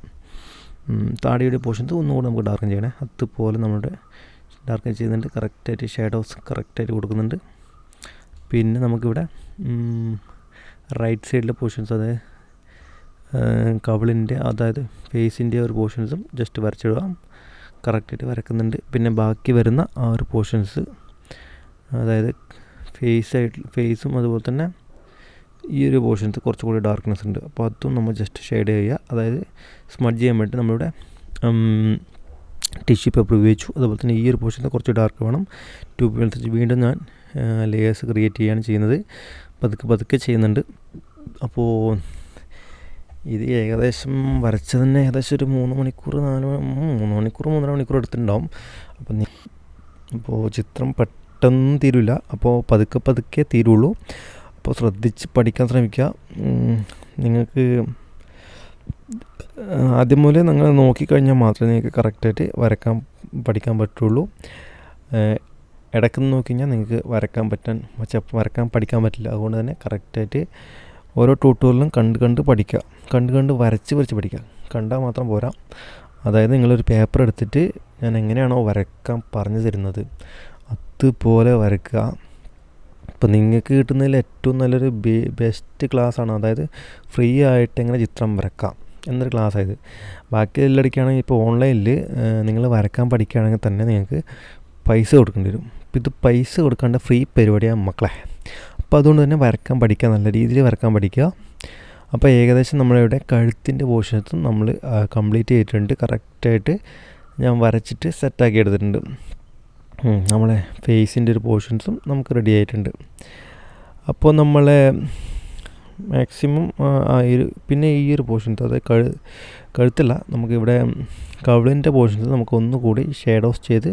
താടിയുടെ പോർഷൻസ് ഒന്നുകൂടി നമുക്ക് ഡാർക്കൻ ചെയ്യണേ. അതുപോലെ നമ്മുടെ ഡാർക്കൻ ചെയ്യുന്നുണ്ട്. കറക്റ്റായിട്ട് ഷെയ്ഡോസ് കറക്റ്റായിട്ട് കൊടുക്കുന്നുണ്ട്. പിന്നെ നമുക്കിവിടെ റൈറ്റ് സൈഡിലെ പോർഷൻസ് അതായത് കവിളിൻ്റെ അതായത് ഫേസിൻ്റെ ഒരു പോർഷൻസും ജസ്റ്റ് വരച്ചിടുക. കറക്റ്റായിട്ട് വരക്കുന്നുണ്ട്. പിന്നെ ബാക്കി വരുന്ന ആ ഒരു പോർഷൻസ് അതായത് ഫേസും അതുപോലെ തന്നെ ഈ ഒരു പോർഷൻസ് കുറച്ചുകൂടി ഡാർക്ക്നെസ് ഉണ്ട്. അപ്പോൾ അതും നമ്മൾ ജസ്റ്റ് ഷെയ്ഡ് ചെയ്യുക. അതായത് സ്മഡ്ജ് ചെയ്യാൻ വേണ്ടി നമ്മളിവിടെ ടിഷ്യൂ പേപ്പർ ഉപയോഗിച്ചു. അതുപോലെ തന്നെ ഈ ഒരു പോർഷൻസ് കുറച്ച് ഡാർക്ക് വേണം. 2B പെൻസിൽ വീണ്ടും ഞാൻ ലെയേഴ്സ് ക്രിയേറ്റ് ചെയ്യുകയാണ് ചെയ്യുന്നത്. പതുക്കെ ചെയ്യുന്നുണ്ട്. അപ്പോൾ ഇത് ഏകദേശം വരച്ചത് തന്നെ ഏകദേശം ഒരു 3 മണിക്കൂർ 3 മണിക്കൂർ 3.5 മണിക്കൂർ എടുത്തിട്ടുണ്ടാവും. അപ്പോൾ ചിത്രം പെട്ടെന്ന് തീരില്ല, അപ്പോൾ പതുക്കെ പതുക്കെ തീരുള്ളൂ. അപ്പോൾ ശ്രദ്ധിച്ച് പഠിക്കാൻ ശ്രമിക്കുക. നിങ്ങൾക്ക് ആദ്യം മുതലേ നിങ്ങൾ നോക്കിക്കഴിഞ്ഞാൽ മാത്രമേ നിങ്ങൾക്ക് കറക്റ്റായിട്ട് പഠിക്കാൻ പറ്റുള്ളൂ. ഇടയ്ക്കൊന്ന് നോക്കി കഴിഞ്ഞാൽ നിങ്ങൾക്ക് വരക്കാൻ പഠിക്കാൻ പറ്റില്ല. അതുകൊണ്ട് തന്നെ കറക്റ്റായിട്ട് ഓരോ ട്യൂട്ടോറിയലും കണ്ട് പഠിക്കുക, കണ്ട് വരച്ച് പഠിക്കുക. കണ്ടാൽ മാത്രം പോരാ. അതായത് നിങ്ങളൊരു പേപ്പർ എടുത്തിട്ട് ഞാൻ എങ്ങനെയാണോ വരക്കാൻ പറഞ്ഞു തരുന്നത് അതുപോലെ വരക്കുക. അപ്പോൾ നിങ്ങൾക്ക് കിട്ടുന്നതിൽ ഏറ്റവും നല്ലൊരു ബെസ്റ്റ് ക്ലാസ്സാണ്, അതായത് ഫ്രീ ആയിട്ട് എങ്ങനെ ചിത്രം വരക്കാം എന്നൊരു ക്ലാസ്സായത്. ബാക്കി എല്ലായിടയ്ക്കാണെങ്കിൽ ഇപ്പോൾ ഓൺലൈനിൽ നിങ്ങൾ വരക്കാൻ പഠിക്കുകയാണെങ്കിൽ തന്നെ നിങ്ങൾക്ക് പൈസ കൊടുക്കേണ്ടി വരും. അപ്പോൾ ഇത് പൈസ കൊടുക്കാണ്ട് ഫ്രീ പരിപാടിയാണ് മക്കളെ. അപ്പോൾ അതുകൊണ്ട് തന്നെ വരക്കാൻ പഠിക്കുക, നല്ല രീതിയിൽ വരക്കാൻ പഠിക്കുക. അപ്പോൾ ഏകദേശം നമ്മളിവിടെ കഴുത്തിൻ്റെ പോർഷൻസും നമ്മൾ കംപ്ലീറ്റ് ചെയ്തിട്ടുണ്ട്. കറക്റ്റായിട്ട് ഞാൻ വരച്ചിട്ട് സെറ്റാക്കി എടുത്തിട്ടുണ്ട്. നമ്മളെ ഫേസിൻ്റെ ഒരു പോർഷൻസും നമുക്ക് റെഡി ആയിട്ടുണ്ട്. അപ്പോൾ നമ്മളെ മാക്സിമം പിന്നെ ഈ ഒരു പോർഷൻസ്, അതായത് കഴുത്തല്ല, നമുക്കിവിടെ കവിളിൻ്റെ പോർഷൻസ് നമുക്ക് ഒന്നുകൂടി ഷെയ്ഡ് ഓഫ് ചെയ്ത്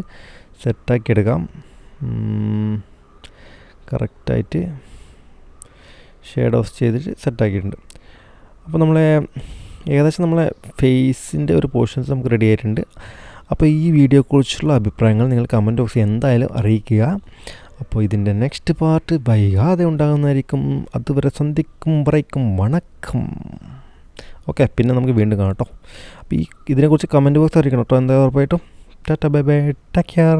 സെറ്റാക്കി എടുക്കാം. കറക്റ്റായിട്ട് ഷെയ്ഡ് ഓഫ് ചെയ്തിട്ട് സെറ്റാക്കിയിട്ടുണ്ട്. അപ്പോൾ ഏകദേശം നമ്മളെ ഫേസിൻ്റെ ഒരു പോർഷൻസ് നമുക്ക് റെഡി ആയിട്ടുണ്ട്. അപ്പോൾ ഈ വീഡിയോയെക്കുറിച്ചുള്ള അഭിപ്രായങ്ങൾ നിങ്ങൾ കമൻറ്റ് ബോക്സിൽ എന്തായാലും അറിയിക്കുക. അപ്പോൾ ഇതിൻ്റെ നെക്സ്റ്റ് പാർട്ട് വൈകാതെ ഉണ്ടാകുന്നതായിരിക്കും. അതുവരെ സന്ധിക്കും വണക്കം. ഓക്കെ, പിന്നെ നമുക്ക് വീണ്ടും കാണാം കേട്ടോ. അപ്പോൾ ഇതിനെക്കുറിച്ച് കമൻറ്റ് ബോക്സ് അറിയിക്കണം കേട്ടോ, എന്താ ഉറപ്പായിട്ടും. Tata bye bye, take care.